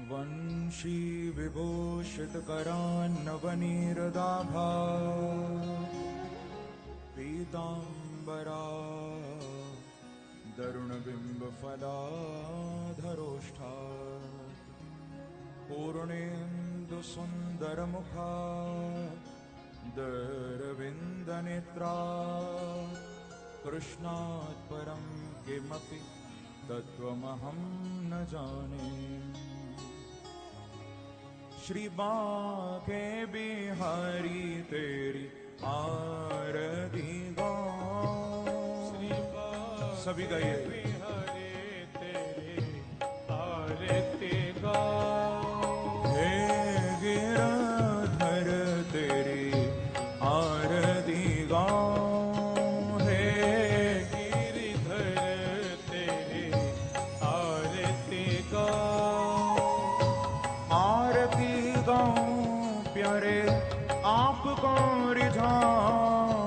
वंशी विभूषित करान्नवनीरदाभा पीताम्बरा दरुणबिम्बफलाधरोष्ठा पूर्णेन्दुसुन्दरमुखा दरविन्दनेत्रा कृष्णात् परं किमपि तत्त्वमहं न जाने। श्री बांके बिहारी तेरी आरती गाऊं। सभी गाइए। बिहारी तेरी आरती गाऊं। हे गिरधर तेरी आरती गाऊं। हे गिरिधर तेरी आरती गाऊं। आरती गाऊं प्यारे आपको रिझाऊं।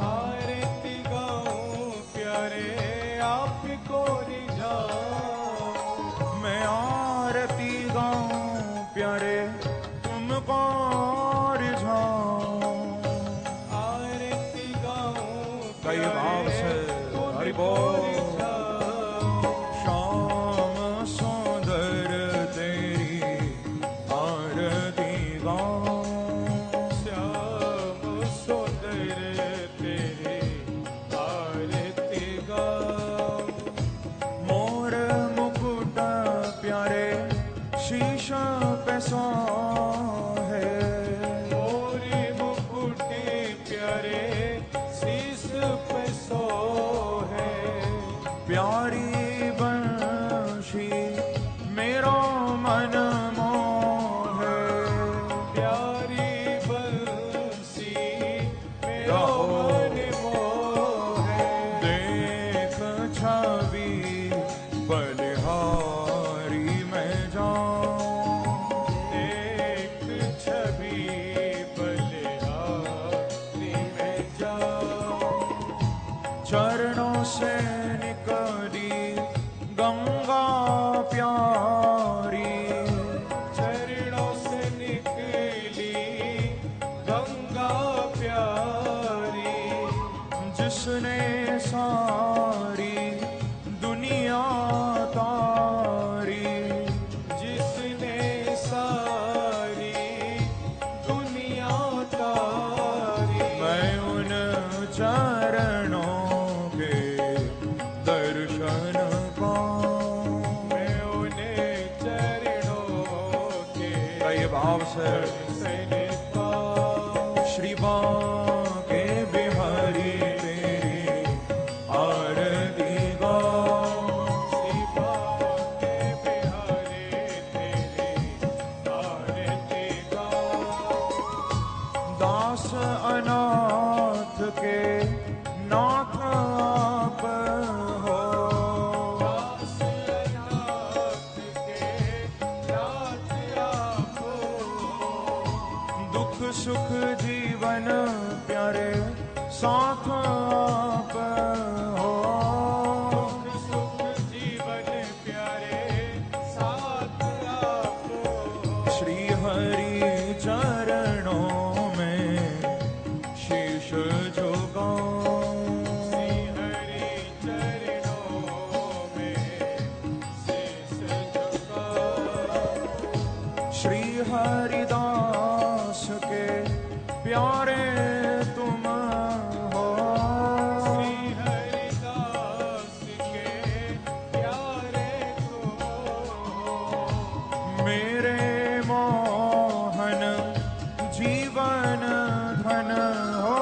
आरती गाऊं प्यारे आपको रिझाऊं। मैं आरती गाऊं प्यारे तुमको रिझाऊं। आरती गाऊं कई भाव से हरि तुमको बोल। रिझाऊं। श्याम सुंदर तेरी आरती गाऊं। श्याम सुंदर तेरी आरती गाऊं। मोर मुकुट प्यारे शीश पे सोहे। मोरी मुकुटी प्यारे शीस पे सोहे। प्यारी बंशी मेरो मन मोहे। प्यारी बंसी मेरो रहो। मन मोहे। देख छवि बलिहारी मैं जाऊं। एक छवि बलिहारी में जाऊं। चरणों से निकली गंगा प्यारी। चरणों से निकली गंगा प्यारी। जिसने सारी दुनिया तारी। जिसने सारी दुनिया तारी। मैं उन चरणों के दर्शन पाऊं। मैं उन्हें चरणों के कई भाव से दर्शन पाऊं। श्री बांके बिहारी तेरी आरती गाऊं। श्री बांके बिहारी तेरी आरती गाऊं। दास अनाथ के नाथ आप हो। दास अनाथ के नाथ आप हो। दुख सुख जीवन प्यारे साथ आप हो। दुख सुख जीवन प्यारे साथ आप हो। श्री हरि चरणों में शीश झुकाऊं। श्री हरि चरणों में शीश झुकाऊं। श्री हरिदास के प्यारे तुम हो। श्री हरिदास के प्यारे तुम हो। मेरे मोहन जीवन धन हो।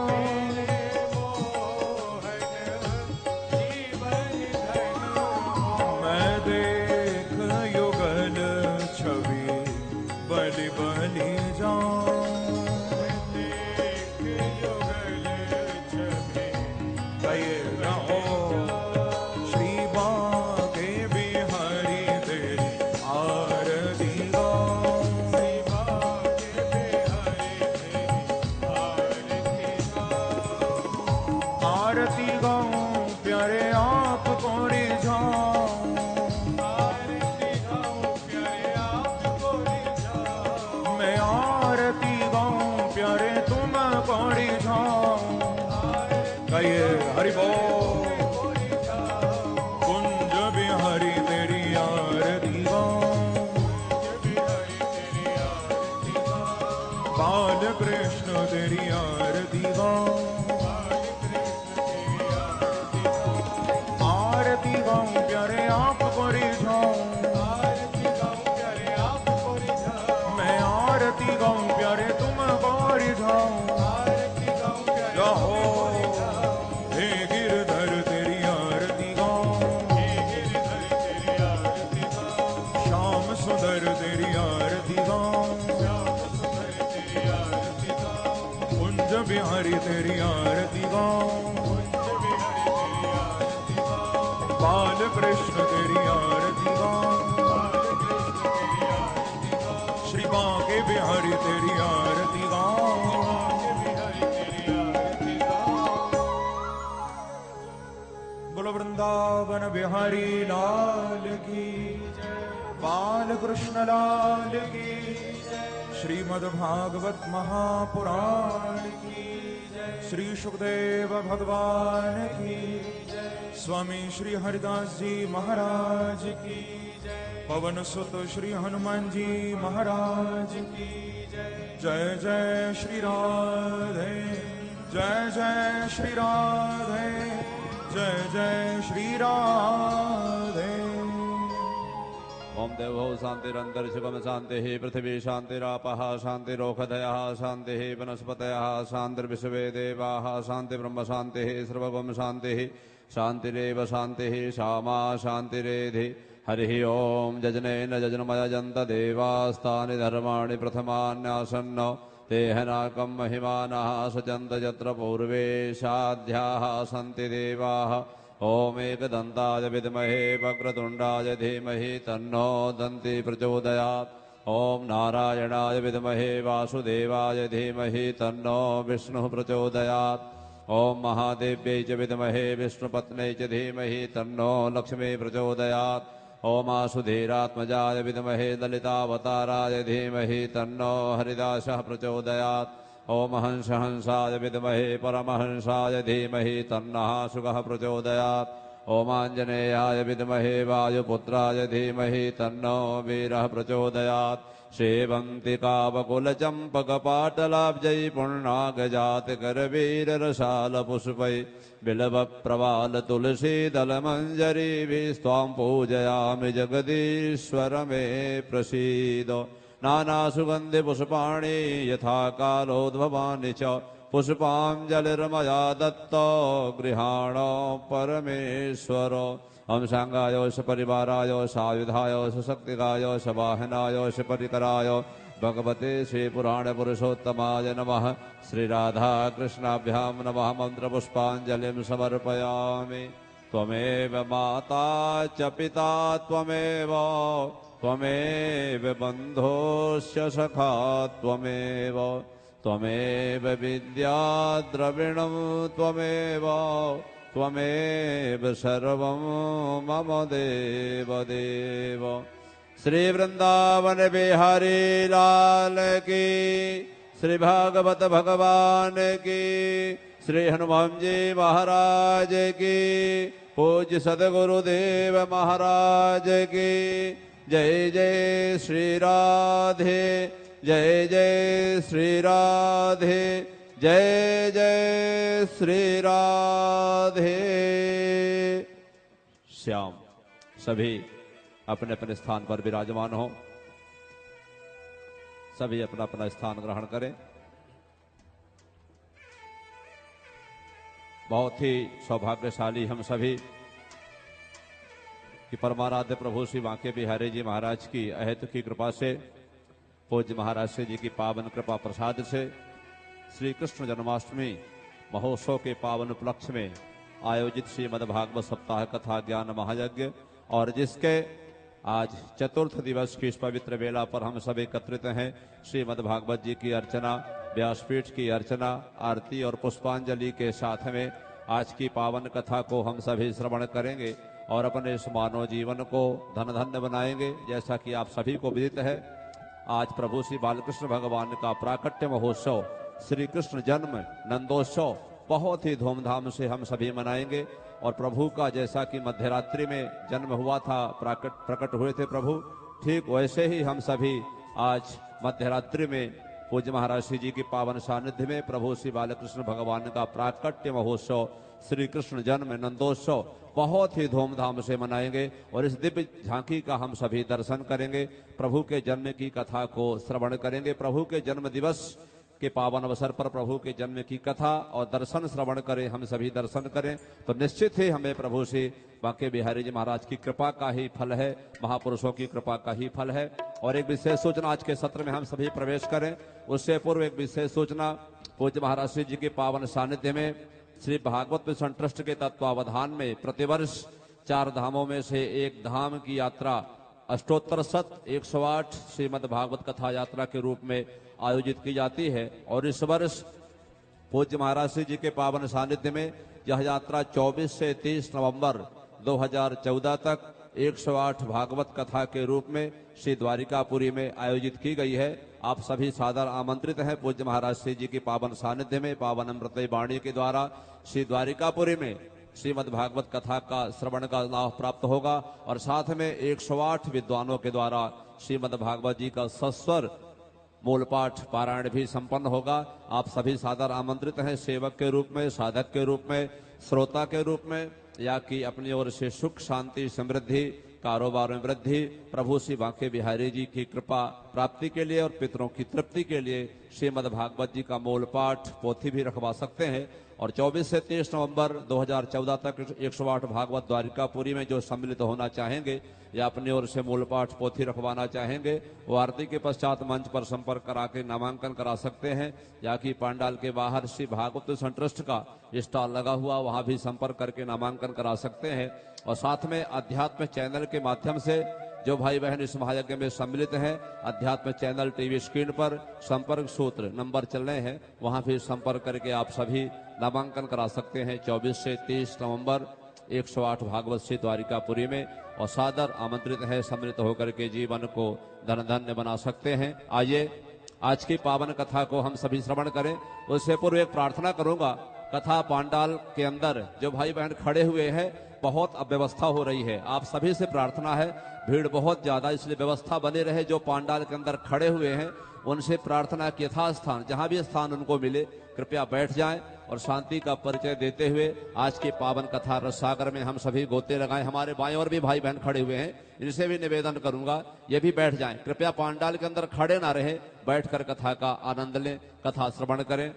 मेरे मोहन जीवन धन हो। मैं देख युगल छवि कृष्ण तेरी आरती गाऊं, बालकृष्ण तेरी आरती गाऊं, श्री बांके बिहारी तेरी आरती गाऊं। बांके बिहारी तेरी आरती गाऊं। बोलो वृंदावन बिहारी लाल की जय, बाल कृष्ण लाल की जय, श्रीमद् भागवत महापुराण की जय, श्री सुखदेव भगवान की जय, स्वामी श्री हरिदास जी महाराज की जय, पवन सुत श्री हनुमान जी महाराज की जय। जय जय श्री राधे, जय जय श्री राधे, जय जय श्री राधे। ओम देवो शांतिरंतर शिवम शांति पृथ्वी शांतिरापः शांतिरोषधयः शांति वनस्पतयः शांतिर्विश्वे देवाः शांति ब्रह्म शांति सर्वगम शांति शांतिरेव शांति श्यामा शांतिरेधि। हरि ओम जजनेन जजनमयजन्त देवास्तानि धर्माणि प्रथमान्यासन्न तेहनाकं महिमानः सजन्त यत्र पूर्वे साध्याः सन्ति देवाः। ओम एकदन्ताय विद्महे वक्रतुण्डाय धीमहि तन्नो दन्ति प्रचोदयात्। ओम नारायणाय विद्महे वासुदेवाय धीमहि तन्नो विष्णुः प्रचोदयात्। ओम महादेव्यै च विद्महे विष्णुपत्न्यै च धीमहि तन्नो लक्ष्मी प्रचोदयात्। ओम आसुधीरात्मजाय विद्महे ललितावताराय धीमहि तन्नो हरिदासः प्रचोदयात्। ओम हंस हंसाय विद्महे परमहंसाय धीमहि तन्नः शुकः प्रचोदयात्। ओम आञ्जनेयाय विद्महे वायुपुत्राय धीमहि तन्नो वीरः प्रचोदयात्। सेवन्तिकावकुलचम्पकपाटलाब्जै पुण्णागजातकरवीररसालपुष्पै बिल्वप्रवाल तुलसीदलमञ्जरीभिस्त्वां पूजयामि जगदीश्वर मे प्रसीद। नानासुगन्धिपुष्पाणि यथा कालोद्भवानि च पुष्पाञ्जलिर्मया दत्तो गृहाण परमेश्वर। हम सांगाय सपरिवाराय सायुधाय सशक्तिकाय सवाहनाय सपरिकराय भगवते श्रीपुराणपुरुषोत्तमाय नमः। श्रीराधा कृष्णाभ्यां नमः। मन्त्रपुष्पाञ्जलिं समर्पयामि। त्वमेव माता च पिता त्वमेव त्वमेव बन्धोश्च सखा त्वमेव त्वमेव विद्या द्रविणं त्वमेव त्वमेव सर्वं मम देव देव। श्री वृंदावन बिहारी लाल की, श्री भागवत भगवान की, श्री हनुमान जी महाराज की, पूज्य सदगुरुदेव महाराज की जय। जय श्री राधे, जय जय श्री राधे, जय जय श्री राधे। श्याम सभी अपने अपने स्थान पर विराजमान हो। सभी अपना अपना स्थान ग्रहण करें। बहुत ही सौभाग्यशाली हम सभी कि परमाराध्य प्रभु श्री बांके बिहारी जी महाराज की अहेतु की कृपा से, पूज्य महाराज जी की पावन कृपा प्रसाद से श्री कृष्ण जन्माष्टमी महोत्सव के पावन उपलक्ष्य में आयोजित श्रीमद् भागवत सप्ताह कथा ज्ञान महायज्ञ और जिसके आज चतुर्थ दिवस की इस पवित्र वेला पर हम सब एकत्रित हैं। श्रीमद् भागवत जी की अर्चना, व्यासपीठ की अर्चना, आरती और पुष्पांजलि के साथ में आज की पावन कथा को हम सभी श्रवण करेंगे और अपने इस मानव जीवन को धन धन्य बनाएंगे। जैसा कि आप सभी को विदित है, आज प्रभु श्री बालकृष्ण भगवान का प्राकट्य महोत्सव, श्री कृष्ण जन्म नंदोत्सव बहुत ही धूमधाम से हम सभी मनाएंगे। और प्रभु का जैसा कि मध्यरात्रि में जन्म हुआ था, प्रकट हुए थे प्रभु, ठीक वैसे ही हम सभी आज मध्यरात्रि में पूज्य महाराज श्री जी की पावन सानिध्य में प्रभु श्री बालकृष्ण भगवान का प्राकट्य महोत्सव, श्री कृष्ण जन्म नंदोत्सव बहुत ही धूमधाम से मनाएंगे और इस दिव्य झांकी का हम सभी दर्शन करेंगे। प्रभु के जन्म की कथा को श्रवण करेंगे। प्रभु के जन्म दिवस के पावन अवसर पर प्रभु के जन्म की कथा और दर्शन श्रवण करें, हम सभी दर्शन करें तो निश्चित ही हमें प्रभु श्री बांके बिहारी जी महाराज की कृपा का ही फल है, महापुरुषों की कृपा का ही फल है। और एक विशेष सूचना, आज के सत्र में हम सभी प्रवेश करें उससे पूर्व एक विशेष सूचना, पूज्य महाराज श्री जी के पावन सानिध्य में श्री भागवत मिशन ट्रस्ट के तत्वावधान में प्रतिवर्ष चार धामों में से एक धाम की यात्रा अष्टोत्तर शत 108 श्रीमद् भागवत कथा यात्रा के रूप में आयोजित की जाती है। और इस वर्ष पूज्य महाराज श्री जी के पावन सानिध्य में यह यात्रा 24 से 30 नवंबर 2014 तक 108 भागवत कथा के रूप में श्री द्वारिकापुरी में आयोजित की गई है। आप सभी सादर आमंत्रित हैं। पूज्य महाराज श्री जी की पावन सानिध्य में पावन अमृत वाणी के द्वारा श्री द्वारिकापुरी में श्रीमद् भागवत कथा का श्रवण का लाभ प्राप्त होगा और साथ में 108 विद्वानों के द्वारा श्रीमद् भागवत जी का सस्वर मूल पाठ पारायण भी संपन्न होगा। आप सभी सादर आमंत्रित हैं सेवक के रूप में, साधक के रूप में, श्रोता के रूप में, या कि अपनी ओर से सुख शांति समृद्धि कारोबार में वृद्धि प्रभु श्री बांके बिहारी जी की कृपा प्राप्ति के लिए और पितरों की तृप्ति के लिए श्रीमद् भागवत जी का मूल पाठ पोथी भी रखवा सकते हैं। और 24 से 23 नवंबर 2014 तक 108 भागवत द्वारिकापुरी में जो सम्मिलित होना चाहेंगे या अपनी ओर से मूल पाठ पोथी रखवाना चाहेंगे वो आरती के पश्चात मंच पर संपर्क करा के नामांकन करा सकते हैं, या कि पंडाल के बाहर श्री भागवत ट्रस्ट का स्टॉल लगा हुआ वहां भी संपर्क करके नामांकन करा सकते हैं। और साथ में अध्यात्म चैनल के माध्यम से जो भाई बहन इस महायज्ञ में सम्मिलित हैं, अध्यात्म चैनल टीवी स्क्रीन पर संपर्क सूत्र नंबर चल रहे हैं, वहां भी संपर्क करके आप सभी नामांकन करा सकते हैं 24 से 30 नवंबर 108 भागवत श्री द्वारिकापुरी में। और सादर आमंत्रित है सम्मिलित होकर के जीवन को धन धन्य बना सकते हैं। आइए आज की पावन कथा को हम सभी श्रवण करें। उससे पूर्व एक प्रार्थना करूंगा। कथा पांडाल के अंदर जो भाई बहन खड़े हुए हैं बहुत अव्यवस्था हो रही है। आप सभी से प्रार्थना है, भीड़ बहुत ज्यादा, इसलिए व्यवस्था बने रहे। जो पांडाल के अंदर खड़े हुए हैं उनसे प्रार्थना कि यथास्थान जहां भी स्थान उनको मिले कृपया बैठ जाएं और शांति का परिचय देते हुए आज की पावन कथा रससागर में हम सभी गोते लगाएं। हमारे बाएं और भी भाई बहन खड़े हुए हैं, इनसे भी निवेदन करूंगा ये भी बैठ जाएं। कृपया पांडाल के अंदर खड़े ना रहे, बैठकर कथा का आनंद लें, कथा श्रवण करें,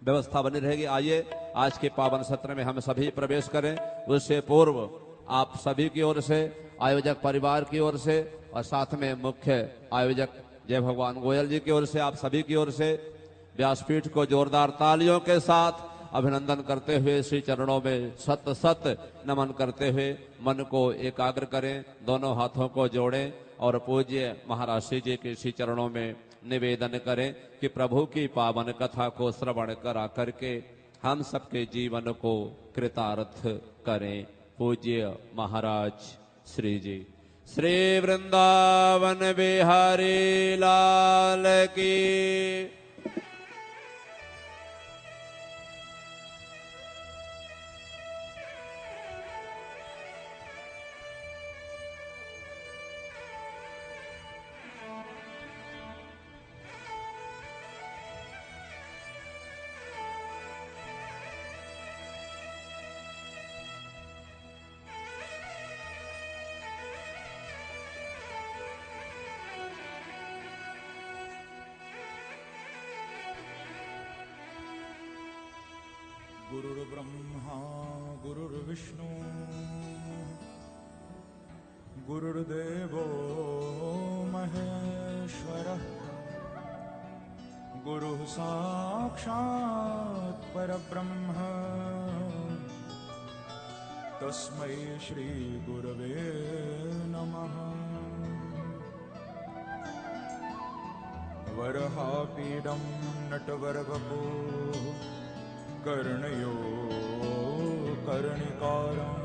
व्यवस्था बनी रहेगी। आइए आज के पावन सत्र में हम सभी प्रवेश करें। उससे पूर्व आप सभी की ओर से, आयोजक परिवार की ओर से और साथ में मुख्य आयोजक जय भगवान गोयल जी की ओर से, आप सभी की ओर से व्यासपीठ को जोरदार तालियों के साथ अभिनंदन करते हुए श्री चरणों में सत सत नमन करते हुए मन को एकाग्र करें, दोनों हाथों को जोड़ें और पूज्य महाराज श्री जी के श्री चरणों में निवेदन करें कि प्रभु की पावन कथा को श्रवण करा करके हम सबके जीवन को कृतार्थ करें। पूज्य महाराज श्री जी। श्री वृंदावन बिहारी लाल की। गुरुर्ब्रह्मा गुरुर्विष्णु गुरुर्देवो महेश्वरः गुरुः साक्षात् परब्रह्म तस्मै श्री गुरवे नमः। वरहापीडं नटवरवपो कर्णयो कर्णिकारं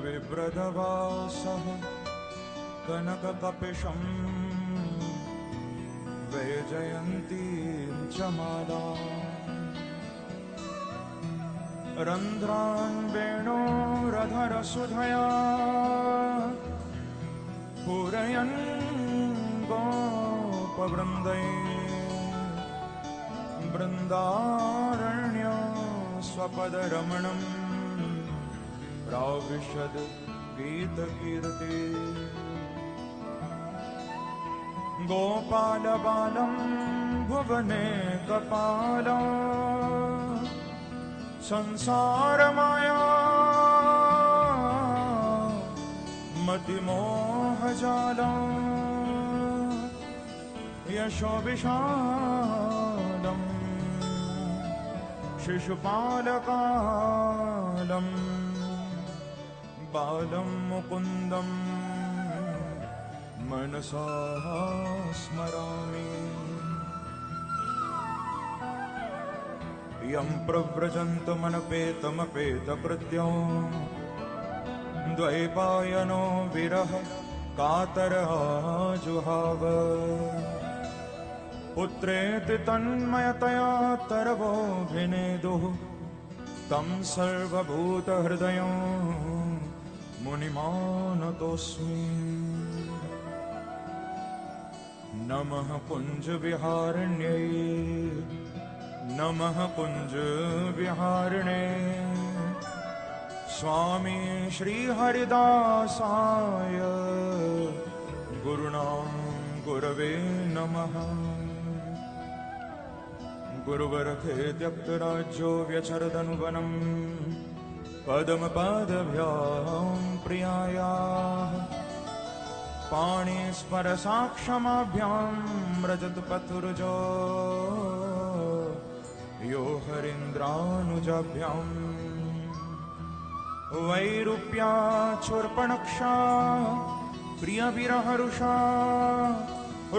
विप्रदवासः कनककपिशं वैजयन्तीं च मालां रन्ध्रान् वेणोरधरसुधया पूरयन् गोपवृन्दैः वृन्दारण्य स्वपदरमणं प्राविशद गीतकीर्ति। गोपालबालं भुवने कपाला संसारमाया मतिमोहजाला यशोविशालम् शिशुपालकालम् बालं मुकुन्दं मनसा स्मरामि। यं प्रव्रजन्तमनपेतमपेतकृत्यं द्वैपायनो विरह कातरः जुहाव। पुत्रेति तन्मयतया तरवोऽभिनेदुः तं सर्वभूतहृदयं मुनिमानतोऽस्मि। नमः कुञ्जविहारिण्यै नमः कुञ्जविहारिणे स्वामी श्रीहरिदासाय गुरुणां गुरवे नमः। गुरुवरखे त्यक्तराज्यो व्यचरदनुवनं पदमपादभ्यां प्रियायाः पाणिस्परसाक्षमाभ्यां रजतपथुर्जो यो हरीन्द्रानुजाभ्यां वैरूप्याचूर्पणक्षा प्रियविरहरुषा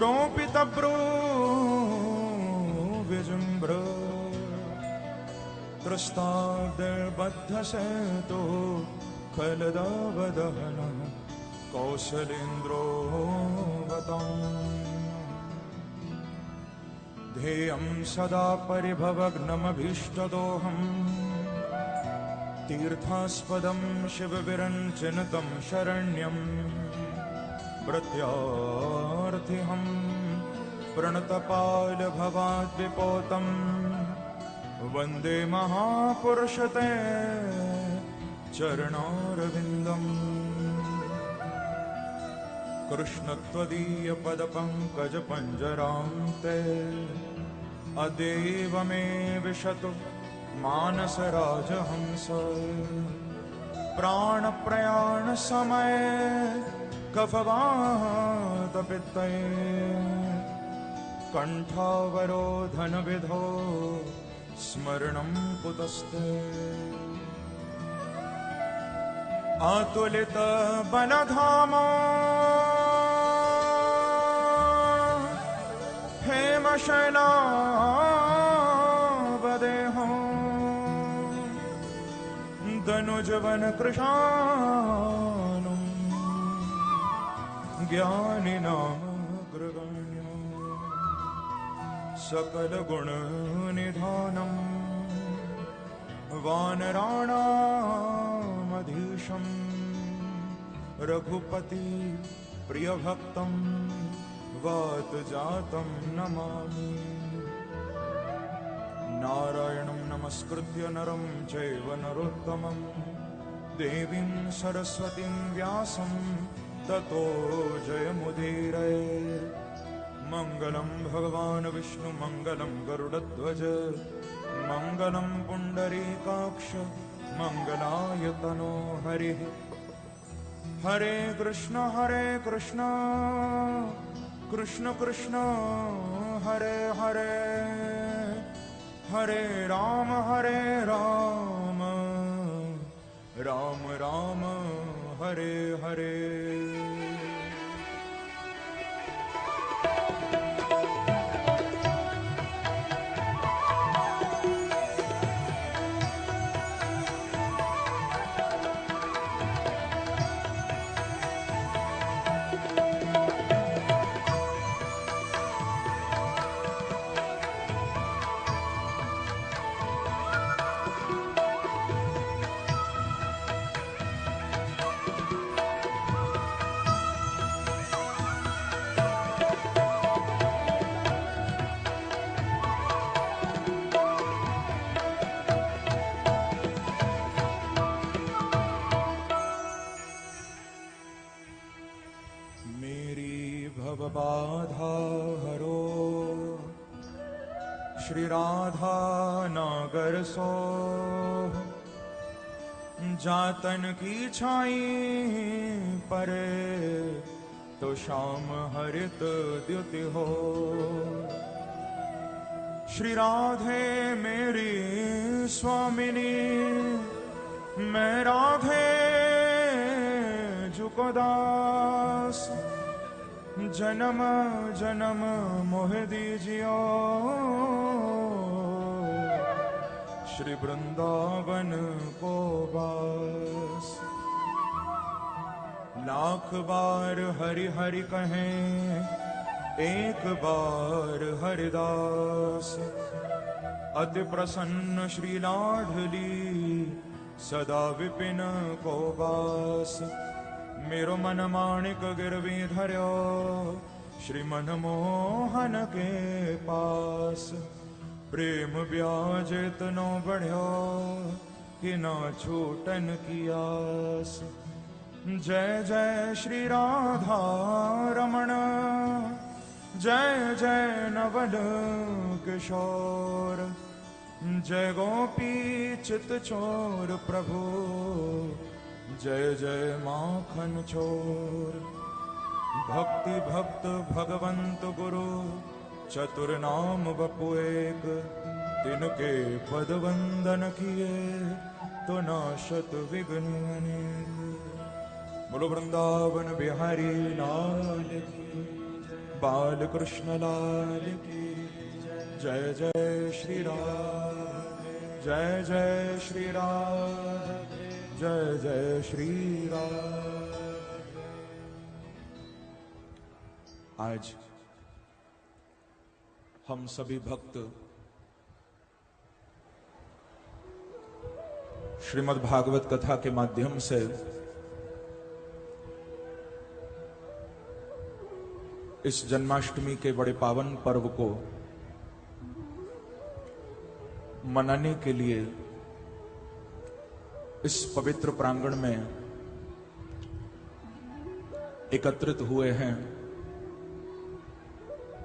रोपितब्रो विजृम्भ त्रस्ताब्दबद्धसेतो खलदावदहनः कौसलेन्द्रो वताम्। ध्येयं सदा परिभवग्नमभीष्टदोहम् तीर्थास्पदं शिवविरञ्चिनुतं शरण्यं प्रत्यार्थिहं प्रणतपालभवाद्विपोतं वन्दे महापुरुषते चरणारविन्दम्। कृष्णत्वदीयपदपङ्कजपञ्जरां ते अद्यैव मे विशतु मानसराजहंस। प्राणप्रयाणसमये कफवातपित्तये कण्ठावरोधनविधौ स्मरणं कुतस्ते। अतुलितबलधामा हेमशैलावदेहो दनुजवनकृशानुं ज्ञानिनामग्रगण्यो सकलगुणनिधानं वानराणामधीशं रघुपति प्रियभक्तं वातजातं नमामि। नारायणं नमस्कृत्य नरं चैव नरोत्तमं देवीं सरस्वतीं व्यासं ततो जयमुदीरये। मङ्गलं भगवान् विष्णु मङ्गलं गरुडध्वज मङ्गलं पुण्डरीकाक्ष मङ्गलायतनो हरिः। हरे कृष्ण कृष्ण कृष्ण हरे हरे हरे राम राम राम हरे हरे। बाधा हरो श्री राधा नागर सो जातन की छाई परे तो शाम हरित द्युति हो। श्री राधे मेरी स्वामिनी मैं राधे को दास, जन्म जन्म मोह दीजियो, श्री वृंदावन को बास। लाख बार हरि हरि कहें, एक बार हरिदास। अति प्रसन्न श्री लाडली, सदा विपिन को बास। मेरो मन माणिक गिरवी धर्यो, श्री मनमोहन के पास। प्रेम ब्याज इतनो बढ़्यो, कि ना छूटन की आस। जय जय श्री राधा रमण, जय जय नवल किशोर। जय गोपी चित चोर प्रभु, जय जय माखन चोर। भक्ति भक्त भगवंत गुरु, चतुर नाम बपु एक। तिनके पद वंदन किए, तो नाशत विघ्न अनेक। बोलो वृंदावन बिहारी लाल की, बाल कृष्ण लाल की। जय जय श्री राम, जय जय श्री राम, जय जय श्री राम। आज हम सभी भक्त श्रीमद् भागवत कथा के माध्यम से इस जन्माष्टमी के बड़े पावन पर्व को मनाने के लिए इस पवित्र प्रांगण में एकत्रित हुए हैं।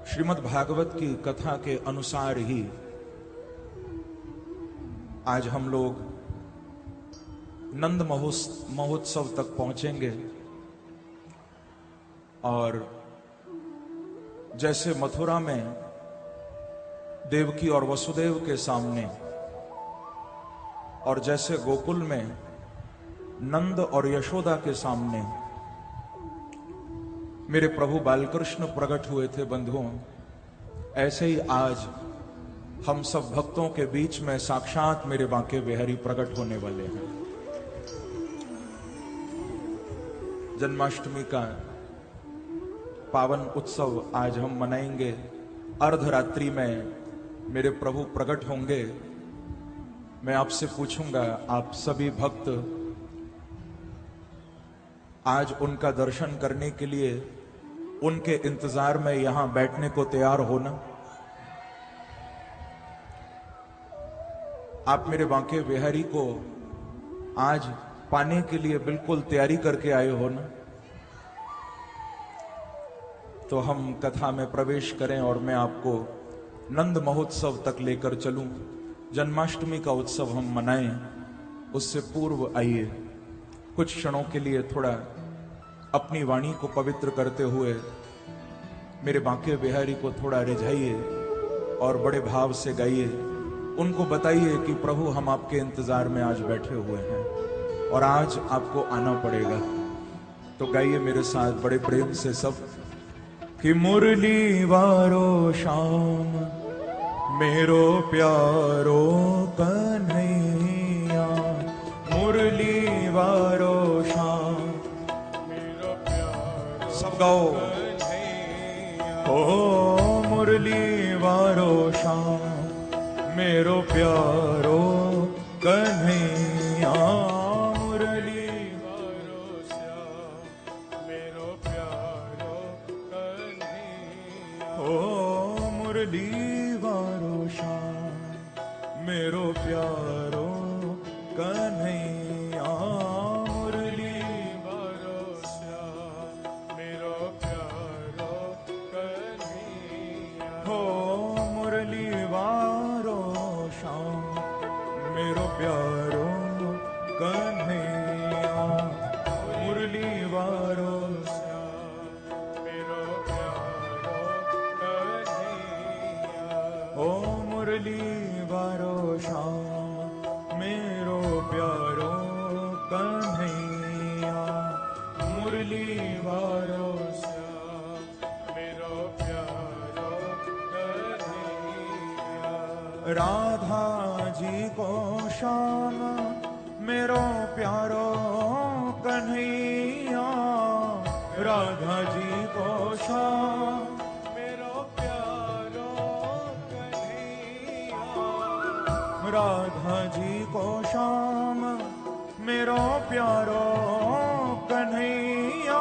श्रीमद् भागवत की कथा के अनुसार ही आज हम लोग नंद महोत्सव तक पहुंचेंगे और जैसे मथुरा में देवकी और वसुदेव के सामने और जैसे गोकुल में नंद और यशोदा के सामने मेरे प्रभु बालकृष्ण प्रकट हुए थे बंधुओं, ऐसे ही आज हम सब भक्तों के बीच में साक्षात मेरे बांके बिहारी प्रकट होने वाले हैं। जन्माष्टमी का पावन उत्सव आज हम मनाएंगे। अर्धरात्रि में मेरे प्रभु प्रकट होंगे। मैं आपसे पूछूंगा, आप सभी भक्त आज उनका दर्शन करने के लिए उनके इंतजार में यहां बैठने को तैयार हो ना? आप मेरे बांके बिहारी को आज पाने के लिए बिल्कुल तैयारी करके आए हो ना? तो हम कथा में प्रवेश करें और मैं आपको नंद महोत्सव तक लेकर चलूं। जन्माष्टमी का उत्सव हम मनाएं, उससे पूर्व आइए कुछ क्षणों के लिए थोड़ा अपनी वाणी को पवित्र करते हुए मेरे बांके बिहारी को थोड़ा रिझाइए और बड़े भाव से गाइए। उनको बताइए कि प्रभु हम आपके इंतजार में आज बैठे हुए हैं और आज आपको आना पड़ेगा। तो गाइए मेरे साथ बड़े प्रेम से सब कि मुरली वारो श्याम मेरो प्यारो कन्हैया। मुरली वारो श्याम मेरो प्यारो, सब गाओ। ओ मुरली वारो श्याम मेरो प्यारो कन्हैया। मुरली वारो श्याम मेरो प्यारो कन्हैया। ओ मुरली वारो श्याम मेरो प्यारो कन्हैया। मुरली वारो श्याम मेरो प्यारो कन्हैया। हो मुरली वारो श्याम मेरो प्यारो कन्हैया। मुरली वारो श्याम मेरो प्यारो कन्हैया। ओ मुरली वारो श्याम मेरो प्यारो कन्हैया। मुरली वारो श्याम मेरो प्यारो कन्हैया। राधा जी को श्याम मेरो प्यारो कन्हैया। राधा जी को श्याम मेरो प्यारो कन्हैया। राधा जी को श्याम मेरो प्यारो कन्हैया।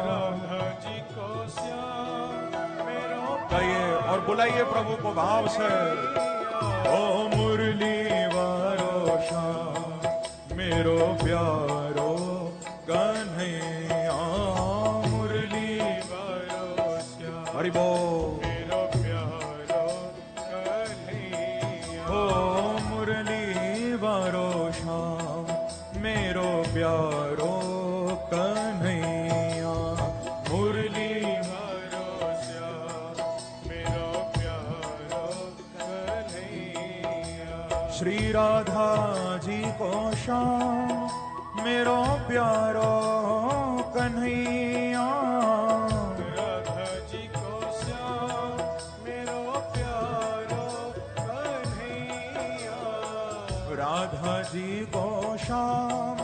राधा जी को श्याम मेरो गाइए और बुलाइए प्रभु को भाव से। ओ मुरली वारो श्याम मेरो प्यारो कन्हैया। मुरली वारो श्याम हरि बोल। मेरो प्यारो कन्हैया। ओ मुरली वारो श्याम मेरो प्यारो कन्हैया। मुरली वारो श्याम मेरो प्यारो कन्हैया। श्री राधा जी को श्याम मेरो प्यारो कन्हैया। राधा जी को श्याम मेरो प्यारो कन्हैया। राधा जी को श्याम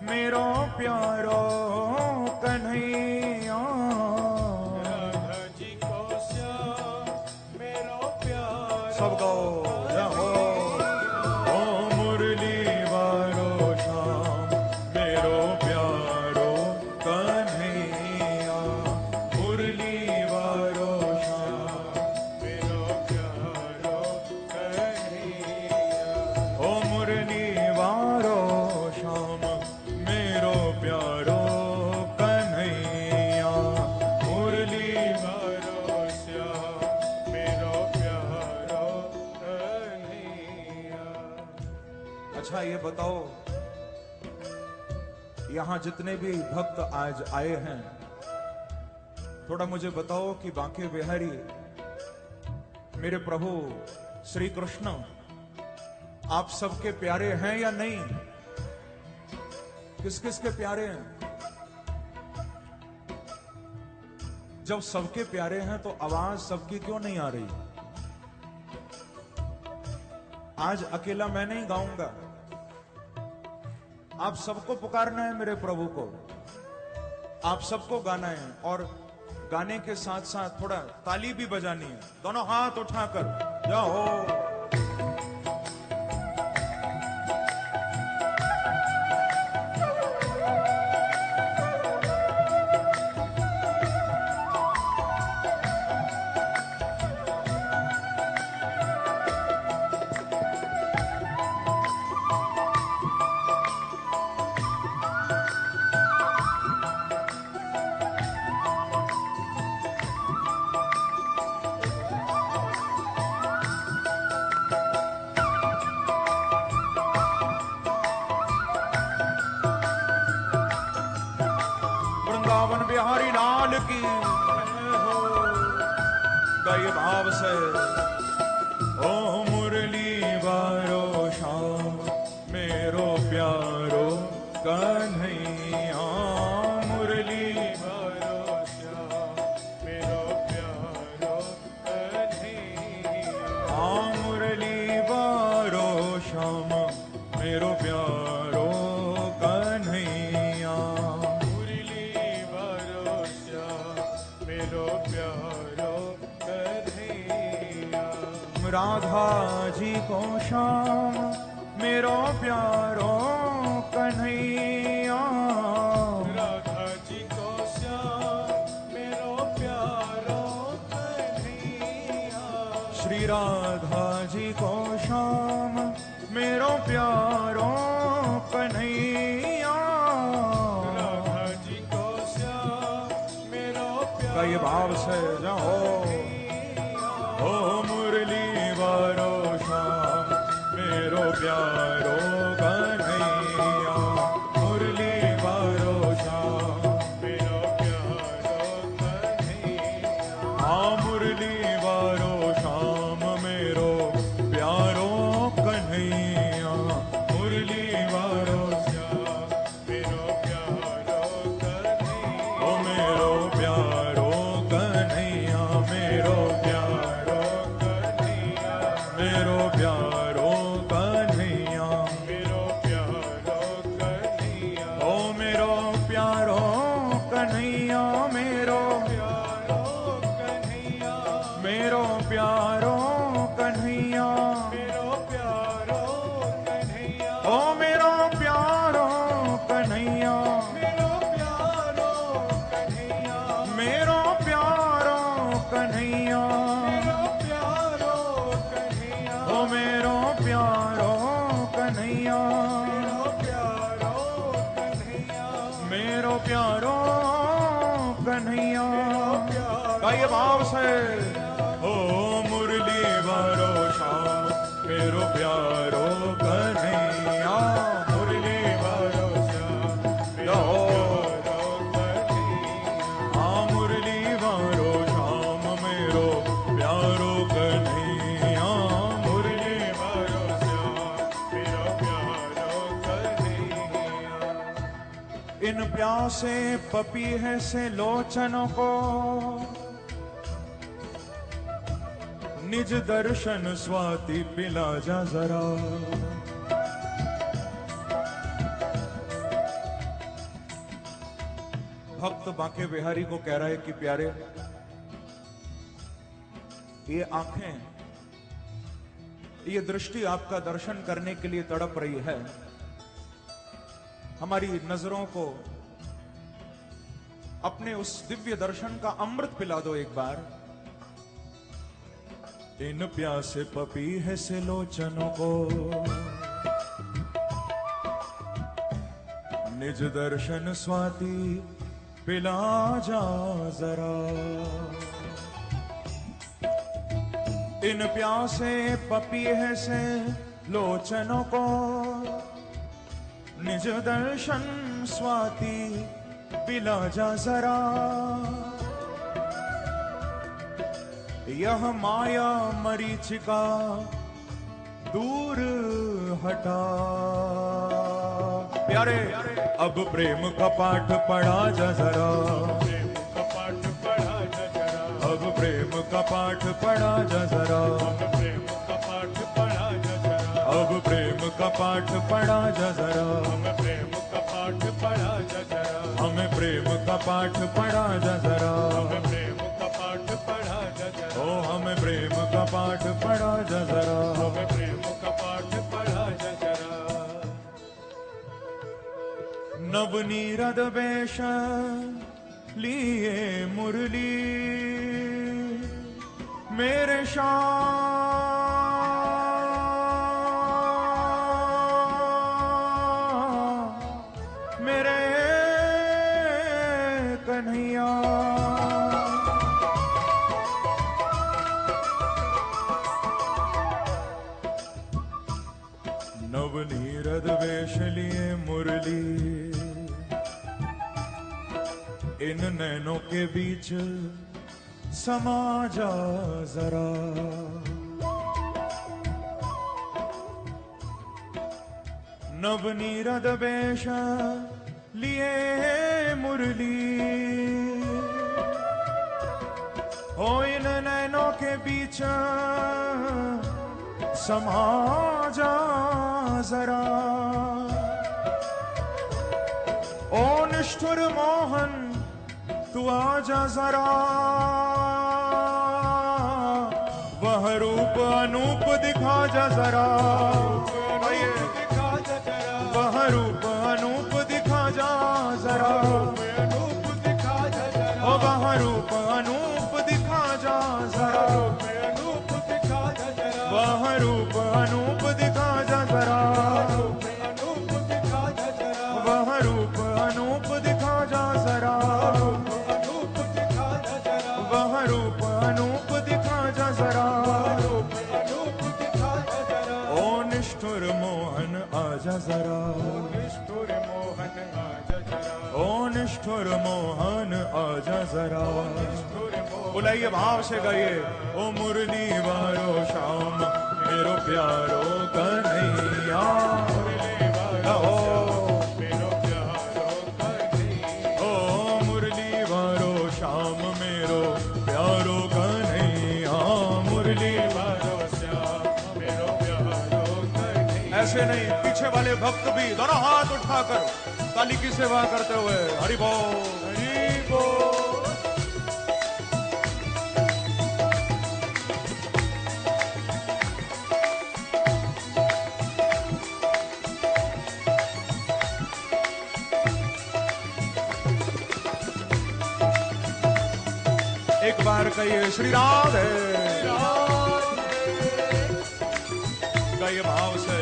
मेरो प्यारो कन्हैया। राधा जी को श्याम मेरो प्यारो सब गाओ जाओ। ओ मुरली वारो श्याम मेरो प्यारो कन्हैया। मुरली वारो श्याम मेरो प्यारो कन्हैया। ओ मुरली वारो श्याम मेरो प्यारो कन्हैया। मुरली वारो श्याम मेरो प्यारो कन्हैया। अच्छा ये बताओ, यहां जितने भी भक्त आज आए हैं, थोड़ा मुझे बताओ कि बांके बिहारी मेरे प्रभु श्री कृष्ण आप सबके प्यारे हैं या नहीं? किस किस के प्यारे हैं? जब सबके प्यारे हैं तो आवाज सबकी क्यों नहीं आ रही? आज अकेला मैं नहीं गाऊंगा, आप सबको पुकारना है मेरे प्रभु को, आप सबको गाना है और गाने के साथ साथ थोड़ा ताली भी बजानी है। दोनों हाथ उठाकर जाओ। वृंदावन बिहारी लाल की गए भाव से। ओ मुरली वारो श्याम मेरो प्यारो कन्हैया। मुरली वारो श्याम मेरो प्यारो कन्हैया। मुरली वारो श्याम मेरो प्यारो कन्हैया। मुरली वारो श्याम मेरो प्यारो कन्हैया। राधा जी को श्याम मेरो प्यारो कन्हैया। राधा जी को श्याम मेरो प्यारो कन्हैया। श्री राधा जी को श्याम मेरो प्यारो कन्हैया। राधा जी को श्याम मेरो प्यारो का ये भाव से जाओ। ओ मुरली वारो श्याम मेरो प्यारो कन्हैया। मुरली वारो श्याम मेरो प्यारो कन्हैया। मुरली वारो श्याम मेरो प्यारो कन्हैया। मुरली वारो श्याम मेरो प्यारो मेरो प्यारो कन्हैया। गाइए भाव से। ओ मुरली वारो श्याम मेरो प्यारो कन्हैया, मुरली वारो श्याम मेरो हाँ मुरली वारो श्याम मेरो प्यारो कन्हैया, मुरली वारो श्याम मेरो प्यारो कन्हैया। इन प्यासे पपीहे से लोचनों को निज दर्शन स्वाति पिला जा जरा। भक्त बांके बिहारी को कह रहा है कि प्यारे, ये आंखें, ये दृष्टि आपका दर्शन करने के लिए तड़प रही है। हमारी नजरों को अपने उस दिव्य दर्शन का अमृत पिला दो एक बार। इन प्यासे पपीहे से लोचनों को निज दर्शन स्वाति पिला जा जरा। इन प्यासे पपीहे से लोचनों को निज दर्शन स्वाति पिला जा जरा। यह माया मरीचिका दूर हटा। प्यारे अब प्रेम का पाठ पढ़ा जा जरा। प्रेम का पाठ पढ़ा जा जरा। अब प्रेम का पाठ पढ़ा जा जरा। प्रेम का पाठ पढ़ा जा जरा। अब प्रेम का पाठ पढ़ा जा जरा। प्रेम का पाठ पढ़ा जा जरा। हमें प्रेम का पाठ पढ़ा जा जरा। प्रेम का पाठ पढ़ा जा जरा। ओ हमें प्रेम का पाठ पढ़ा जा जरा। प्रेम का पाठ पढ़ा जा जरा। नवनीरद वेश लिए मुरली मेरे श्याम, मेरे कन्हैया। नवनीरद वेश लिए मुरली इन नैनों के बीच समा जा जरा। नवनीरद वेश लिए मुरली हो इन नैनों के बीच समा जा जरा। ओ निष्ठुर मोहन तू आजा जरा। वह रूप अनूप दिखा जा जरा। दिखा जा जरा। वह रूप अनूप दिखा जा जरा। अनूप दिखा जा जरा। ओ वह रूप अनूप दिखा जा जरा। अनूप दिखा जा जरा। वह रूप अनूप दिखा जा जरा। अनूप दिखा जा जरा। वह रूप अनूप दिखा जा जरा। अनूप दिखा जा जरा। वह रूप अनूप दिखा जा जरा। अनूप दिखा जा जरा। ओ निष्ठुर मोहन आजा जरा। निष्ठुर मोहन आजा जरा। ओ निष्ठुर मोहन आजा जरा। निष्ठुर मोहन बुलाइए भाव से गाइए। ओ मुरली वारो श्याम मेरो प्यारो कन्हैया। ओ मेरो प्यारो कन्हैया। ओ मुरली वारो श्याम मेरो प्यारो कन्हैया। मुरली वारो श्याम मेरो प्यारो कन्हैया। ऐसे नहीं, पीछे वाले भक्त भी दोनों हाथ उठाकर काली की सेवा करते हुए हरि बोल हरि बोल। एक बार कहिए श्री राधे। कहिए भाव से।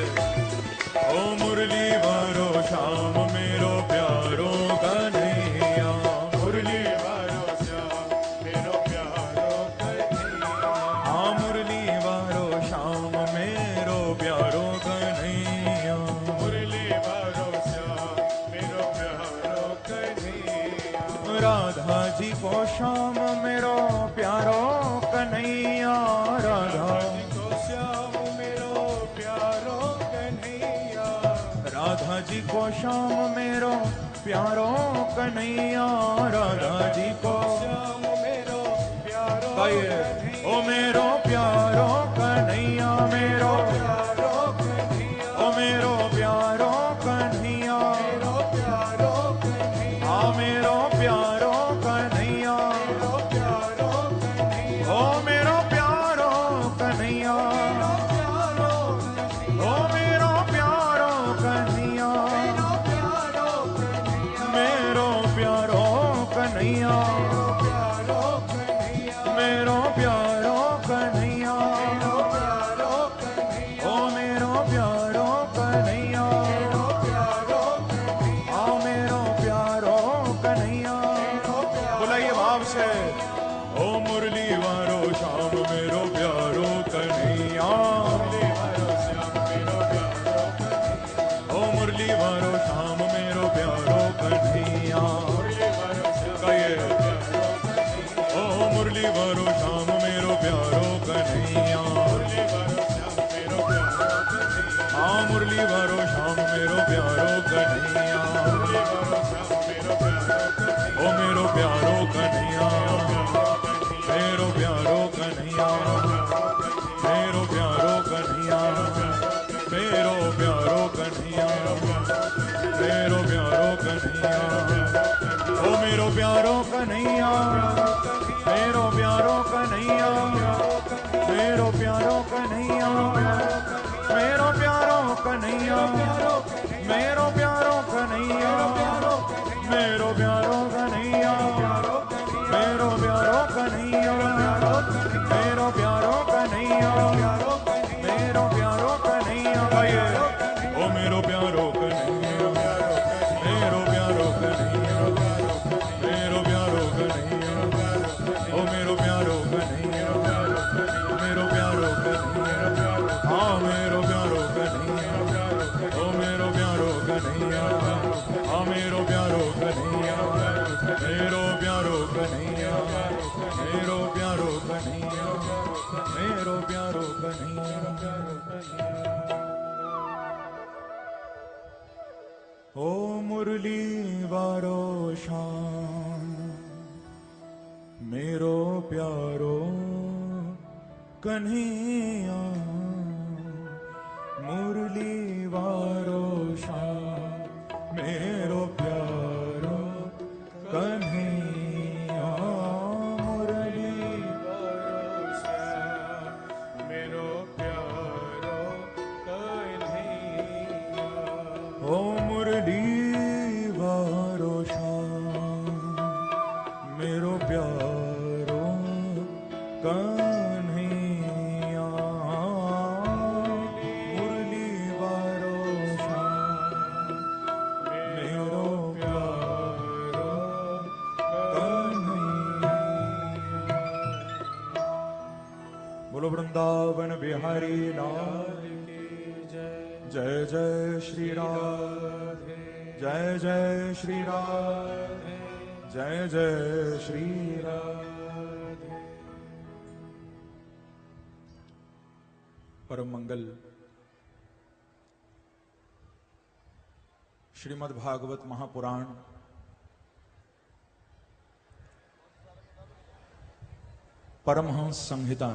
ओ मुरली वारो श्याम मेरो प्यारो कन्हैया। राधा जी को श्याम मेरो प्यारो कन्हैया, राधा जी को श्याम मेरो प्यारो कन्हैया, राधा जी को श्याम मेरो प्यारो कन्हैया, राधा जी को श्याम मेरो प्यारो गाइए। ओ मेरो प्यारो कन्हैया, मेरो प्यारो कन्हैया, ओ मेरो प्यारो कन्हैया, मेरो प्यारो कन्हैया, आ मेरो प्यारो कन्हैया, मेरो प्यारो कन्हैया, ओ मेरो प्यारो कन्हैया, प्यारो ओ मेरो प्यारो कन्हैया, प्यारो कन्हैया, मेरो प्यारो कन्हैया, प्यारो कन्हैया, मेरो प्यारो कन्हैया, प्यारो कन्हैया, ओ मेरो प्यारो कन्हैया, प्यारो कन्हैया, आ मेरो प्यारो कन्हैया। बुलाइए भाव से। ओ मुरली वारो श्याम मेरो प्यारो कन्हैया, ओ मुरली वारो श्याम मेरो प्यारो कन्हैया। गाइए। ओ मुरली वारो श्याम मेरो प्यारो कन्हैया, आ मुरली वारो श्याम मेरो प्यारो कन्हैया, ओ मेरो प्यारो कन्हैया, मेरो प्यारो कन्हैया, मेरो प्यारो कन्हैया, मेरो प्यारो कन्हैया, मेरो प्यारो कन्हैया, ओ मेरो प्यारो कन्हैया, मेरो प्यारो कन्हैया, मेरो प्यारो कन्हैया, मेरो प्यारो कन्हैया, मेरो प्यारो कन्हैया, मेरो प्यारो कन्हैया, मेरो प्यारो कन्हैया, मेरो प्यारो कन्हैया, मेरो प्यारो कन्हैया। गाइए। ओ मेरो प्यारो कन्हैया, मेरो प्यारो कन्हैया, मेरो प्यारो कन्हैया, ओ मेरो प्यारो कन्हैया, मेरो प्यारो कन्हैया, हाँ मेरो प्यारो कन्हैया, ओ मेरो प्यारो कन्हैया, हाँ मेरो प्यारो कन्हैया, मेरो प्यारो कन्हैया, मेरो प्यारो कन्हैया, मेरो प्यारो कन्हैया। ओ मुरली वारो श्याम मेरो प्यारो कन्हैया, मुरली वारो श्याम मेरो प्यारो कन्हैया, मुरली वारो श्याम मेरो प्यारो कन्हैया, ओ मुरली वारो श्याम मेरो प्यारो कन्हैया, मुरली वारो श्याम मेरो प्यारो कन्हैया। बोलो वृंदावन बिहारी लाल की जय जय श्री राम, जय जय श्री राम, जय जय श्री राम। परम मंगल श्रीमद् भागवत महापुराण परमहंस संहिता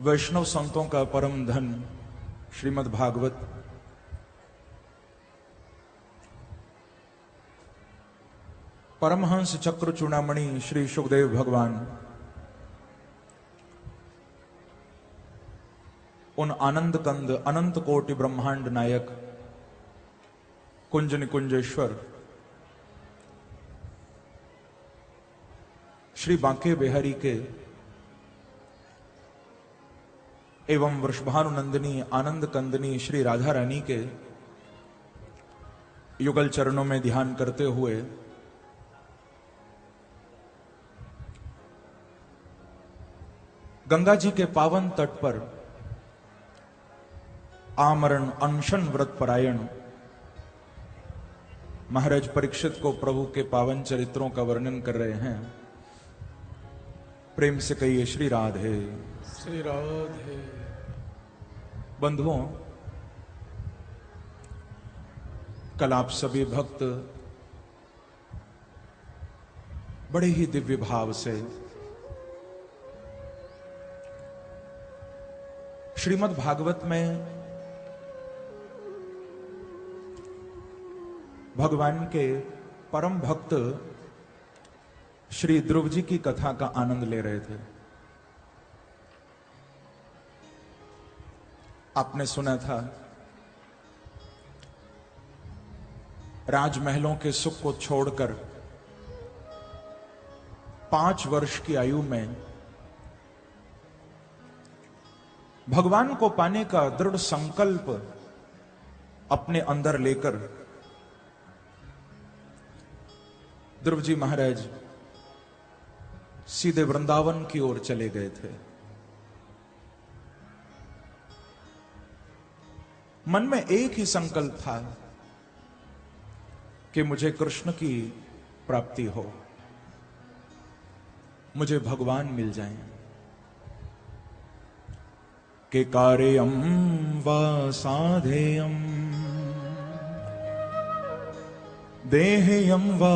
वैष्णव संतों का परम धन श्रीमद् भागवत परमहंस चक्र चूड़ामणि श्री सुखदेव भगवान उन आनंद कंद अनंत कोटि ब्रह्मांड नायक कुंज निकुंजेश्वर श्री बांके बिहारी के एवं वृषभानुनंदिनी आनंद कंदनी श्री राधा रानी के युगल चरणों में ध्यान करते हुए गंगा जी के पावन तट पर आमरण अनशन व्रत परायण महाराज परीक्षित को प्रभु के पावन चरित्रों का वर्णन कर रहे हैं। प्रेम से कहिए श्री राधे। श्री राधे। बंधुओं, कल आप सभी भक्त बड़े ही दिव्य भाव से श्रीमद् भागवत में भगवान के परम भक्त श्री ध्रुव जी की कथा का आनंद ले रहे थे। आपने सुना था राजमहलों के सुख को छोड़कर 5 वर्ष की आयु में भगवान को पाने का दृढ़ संकल्प अपने अंदर लेकर ध्रुव जी महाराज सीधे वृंदावन की ओर चले गए थे। मन में एक ही संकल्प था कि मुझे कृष्ण की प्राप्ति हो, मुझे भगवान मिल जाएं। के कार्यम वा साधेयम देहेयम वा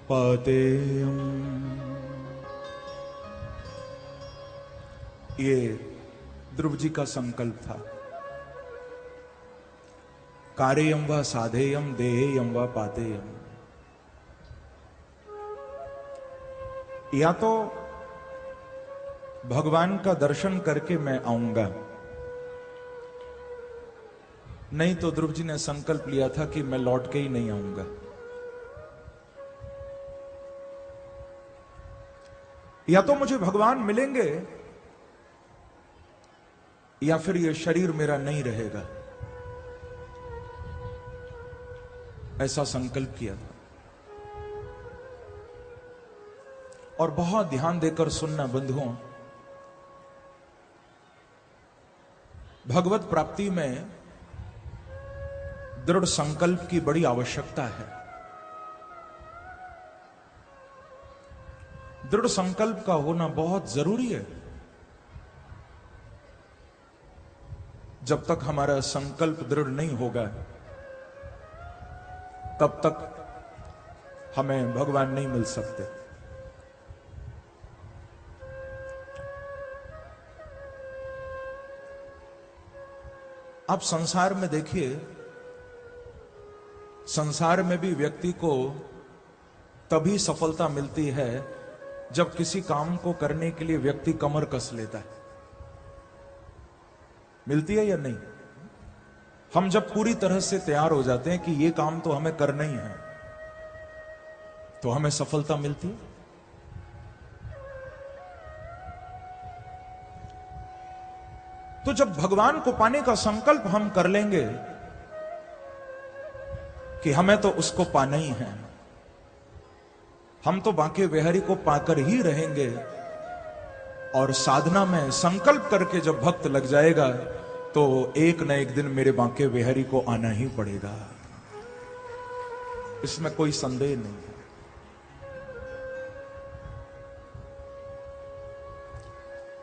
पातेयम। ये ध्रुव जी का संकल्प था। कार्यम वा साधेयम देहेयम वा पातेयम। या तो भगवान का दर्शन करके मैं आऊंगा, नहीं तो ध्रुव जी ने संकल्प लिया था कि मैं लौट के ही नहीं आऊंगा। या तो मुझे भगवान मिलेंगे या फिर यह शरीर मेरा नहीं रहेगा, ऐसा संकल्प किया था। और बहुत ध्यान देकर सुनना बंधुओं, भगवत प्राप्ति में दृढ़ संकल्प की बड़ी आवश्यकता है। दृढ़ संकल्प का होना बहुत जरूरी है। जब तक हमारा संकल्प दृढ़ नहीं होगा तब तक हमें भगवान नहीं मिल सकते। आप संसार में देखिए, संसार में भी व्यक्ति को तभी सफलता मिलती है जब किसी काम को करने के लिए व्यक्ति कमर कस लेता है। मिलती है या नहीं? हम जब पूरी तरह से तैयार हो जाते हैं कि ये काम तो हमें करना ही है, तो हमें सफलता मिलती है। तो जब भगवान को पाने का संकल्प हम कर लेंगे कि हमें तो उसको पाना ही है, हम तो बांके बिहारी को पाकर ही रहेंगे, और साधना में संकल्प करके जब भक्त लग जाएगा तो एक न एक दिन मेरे बांके बिहारी को आना ही पड़ेगा, इसमें कोई संदेह नहीं है।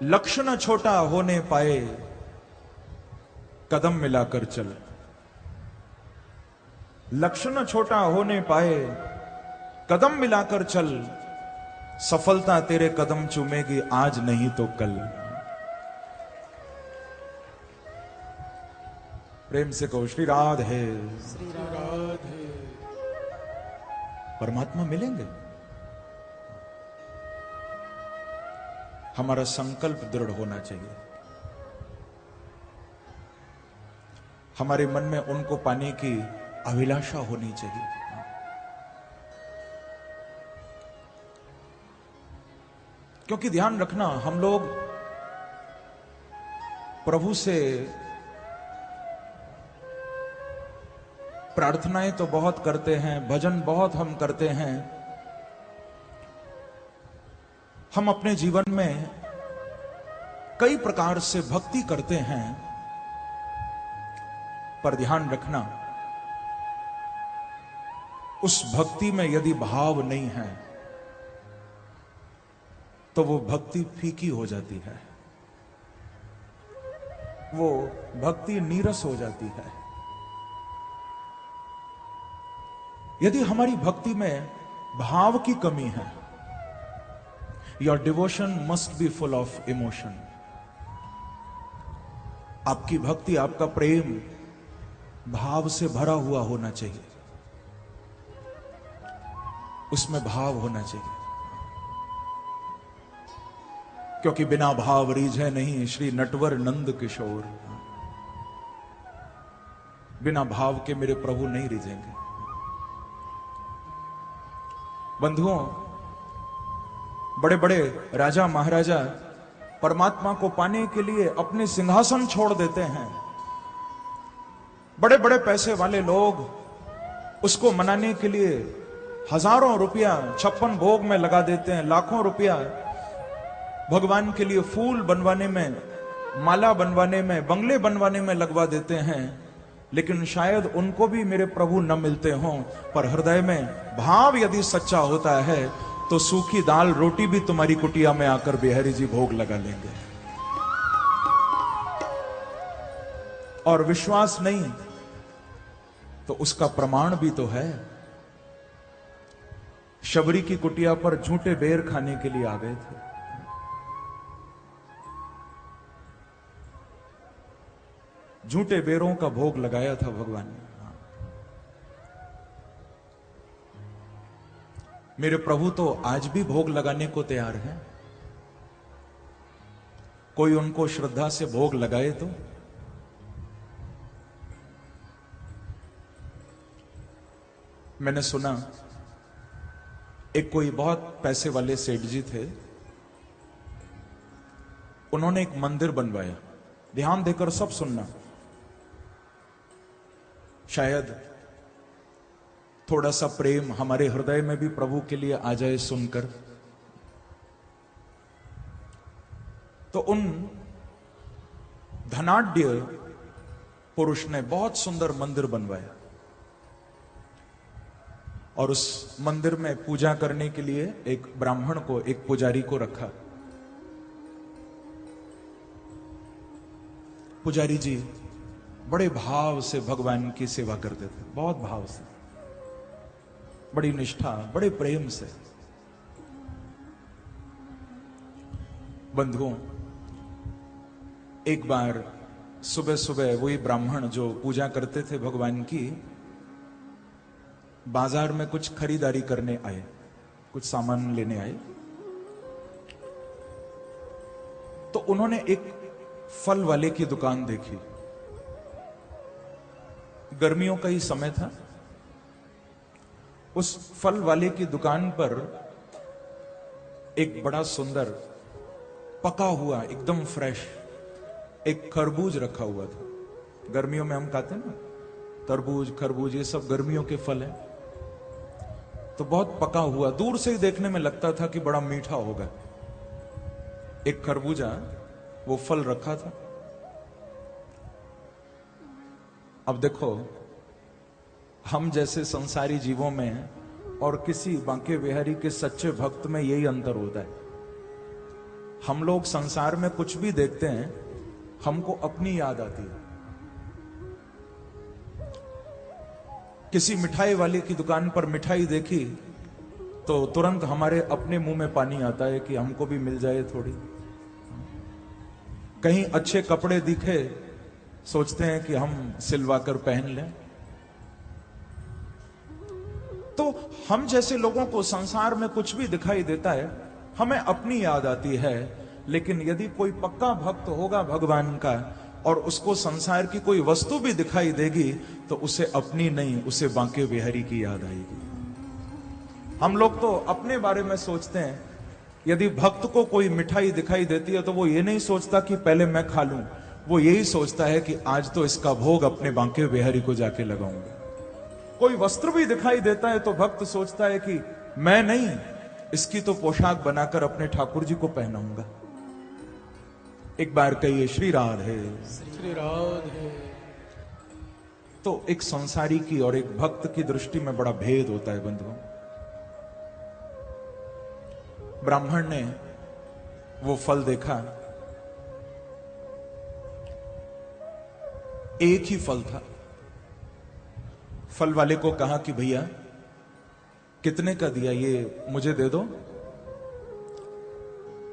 लक्ष्य न छोटा होने पाए, कदम मिलाकर चल। लक्ष्य न छोटा होने पाए, कदम मिलाकर चल। सफलता तेरे कदम चूमेगी आज नहीं तो कल। प्रेम से कहो श्री राधे। श्री राधे। परमात्मा मिलेंगे। हमारा संकल्प दृढ़ होना चाहिए। हमारे मन में उनको पाने की अभिलाषा होनी चाहिए। क्योंकि ध्यान रखना, हम लोग प्रभु से प्रार्थनाएं तो बहुत करते हैं, भजन बहुत हम करते हैं, हम अपने जीवन में कई प्रकार से भक्ति करते हैं, पर ध्यान रखना उस भक्ति में यदि भाव नहीं है तो वो भक्ति फीकी हो जाती है, वो भक्ति नीरस हो जाती है। यदि हमारी भक्ति में भाव की कमी है, your devotion must be full of emotion. आपकी भक्ति, आपका प्रेम भाव से भरा हुआ होना चाहिए, उसमें भाव होना चाहिए। क्योंकि बिना भाव रीझे नहीं श्री नटवर नंद किशोर। बिना भाव के मेरे प्रभु नहीं रीझेंगे। बंधुओं, बड़े बड़े राजा महाराजा परमात्मा को पाने के लिए अपने सिंहासन छोड़ देते हैं। बड़े बड़े पैसे वाले लोग उसको मनाने के लिए हजारों रुपया 56 भोग में लगा देते हैं, लाखों रुपया भगवान के लिए फूल बनवाने में, माला बनवाने में, बंगले बनवाने में लगवा देते हैं। लेकिन शायद उनको भी मेरे प्रभु न मिलते हों, पर हृदय में भाव यदि सच्चा होता है तो सूखी दाल रोटी भी तुम्हारी कुटिया में आकर बिहारी जी भोग लगा लेंगे। और विश्वास नहीं तो उसका प्रमाण भी तो है। शबरी की कुटिया पर झूठे बेर खाने के लिए आ गए थे। झूठे बेरों का भोग लगाया था भगवान ने। मेरे प्रभु तो आज भी भोग लगाने को तैयार हैं। कोई उनको श्रद्धा से भोग लगाए तो। मैंने सुना एक कोई बहुत पैसे वाले सेठ जी थे, उन्होंने एक मंदिर बनवाया। ध्यान देकर सब सुनना, शायद थोड़ा सा प्रेम हमारे हृदय में भी प्रभु के लिए आ जाए सुनकर। तो उन धनाढ्य पुरुष ने बहुत सुंदर मंदिर बनवाया और उस मंदिर में पूजा करने के लिए एक ब्राह्मण को, एक पुजारी को रखा। पुजारी जी बड़े भाव से भगवान की सेवा करते थे, बहुत भाव से, बड़ी निष्ठा, बड़े प्रेम से। बंधुओं, एक बार सुबह सुबह वही ब्राह्मण जो पूजा करते थे भगवान की, बाजार में कुछ खरीदारी करने आए, कुछ सामान लेने आए। तो उन्होंने एक फल वाले की दुकान देखी। गर्मियों का ही समय था। उस फल वाले की दुकान पर एक बड़ा सुंदर पका हुआ, एकदम फ्रेश एक खरबूज रखा हुआ था। गर्मियों में हम खाते हैं ना तरबूज, खरबूज, ये सब गर्मियों के फल हैं। तो बहुत पका हुआ, दूर से ही देखने में लगता था कि बड़ा मीठा होगा। एक खरबूजा, वो फल रखा था। अब देखो, हम जैसे संसारी जीवों में और किसी बांके बिहारी के सच्चे भक्त में यही अंतर होता है। हम लोग संसार में कुछ भी देखते हैं, हमको अपनी याद आती है। किसी मिठाई वाले की दुकान पर मिठाई देखी तो तुरंत हमारे अपने मुंह में पानी आता है कि हमको भी मिल जाए थोड़ी। कहीं अच्छे कपड़े दिखे, सोचते हैं कि हम सिलवाकर पहन लें। तो हम जैसे लोगों को संसार में कुछ भी दिखाई देता है, हमें अपनी याद आती है। लेकिन यदि कोई पक्का भक्त होगा भगवान का और उसको संसार की कोई वस्तु भी दिखाई देगी तो उसे अपनी नहीं, उसे बांके बिहारी की याद आएगी। हम लोग तो अपने बारे में सोचते हैं। यदि भक्त को कोई मिठाई दिखाई देती है तो वो ये नहीं सोचता कि पहले मैं खा लूं, वो यही सोचता है कि आज तो इसका भोग अपने बांके बिहारी को जाके लगाऊंगा। कोई वस्त्र भी दिखाई देता है तो भक्त सोचता है कि मैं नहीं, इसकी तो पोशाक बनाकर अपने ठाकुर जी को पहनाऊंगा। एक बार कहिए श्री राधे। श्री राधे। तो एक संसारी की और एक भक्त की दृष्टि में बड़ा भेद होता है बंधुओं। ब्राह्मण ने वो फल देखा, एक ही फल था। फल वाले को कहा कि भैया कितने का दिया, ये मुझे दे दो।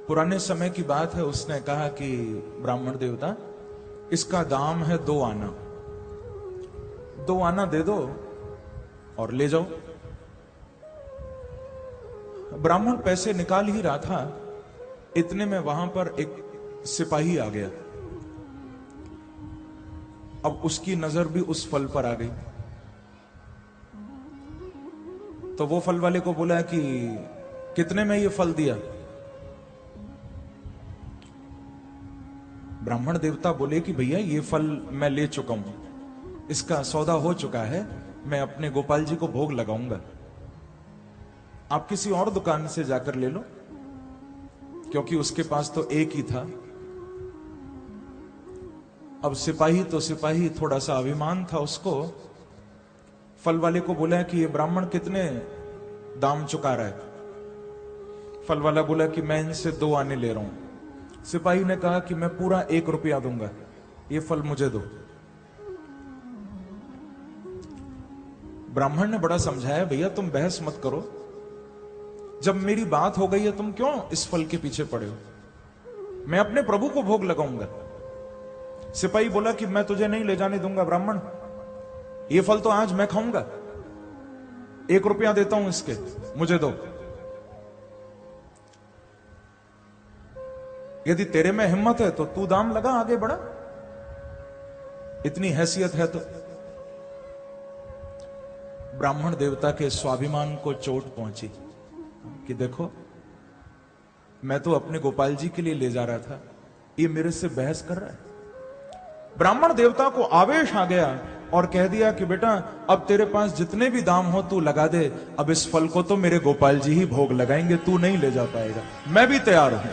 पुराने समय की बात है, उसने कहा कि ब्राह्मण देवता इसका दाम है 2 आना, 2 आना दे दो और ले जाओ। ब्राह्मण पैसे निकाल ही रहा था, इतने में वहां पर एक सिपाही आ गया। अब उसकी नजर भी उस फल पर आ गई, तो वो फल वाले को बोला कि कितने में ये फल दिया। ब्राह्मण देवता बोले कि भैया ये फल मैं ले चुका हूं, इसका सौदा हो चुका है, मैं अपने गोपाल जी को भोग लगाऊंगा, आप किसी और दुकान से जाकर ले लो, क्योंकि उसके पास तो एक ही था। अब सिपाही तो सिपाही, थोड़ा सा अभिमान था उसको। फल वाले को बोला कि ये ब्राह्मण कितने दाम चुका रहा है। फल वाला बोला कि मैं इनसे 2 आने ले रहा हूं। सिपाही ने कहा कि मैं पूरा 1 रुपया दूंगा, ये फल मुझे दो। ब्राह्मण ने बड़ा समझाया, भैया तुम बहस मत करो, जब मेरी बात हो गई है तुम क्यों इस फल के पीछे पड़े हो, मैं अपने प्रभु को भोग लगाऊंगा। सिपाही बोला कि मैं तुझे नहीं ले जाने दूंगा ब्राह्मण, ये फल तो आज मैं खाऊंगा, 1 रुपया देता हूं इसके, मुझे दो। यदि तेरे में हिम्मत है तो तू दाम लगा, आगे बढ़ा, इतनी हैसियत है तो। ब्राह्मण देवता के स्वाभिमान को चोट पहुंची कि देखो मैं तो अपने गोपाल जी के लिए ले जा रहा था, ये मेरे से बहस कर रहा है। ब्राह्मण देवता को आवेश आ गया और कह दिया कि बेटा अब तेरे पास जितने भी दाम हो तू लगा दे, अब इस फल को तो मेरे गोपाल जी ही भोग लगाएंगे, तू नहीं ले जा पाएगा, मैं भी तैयार हूं।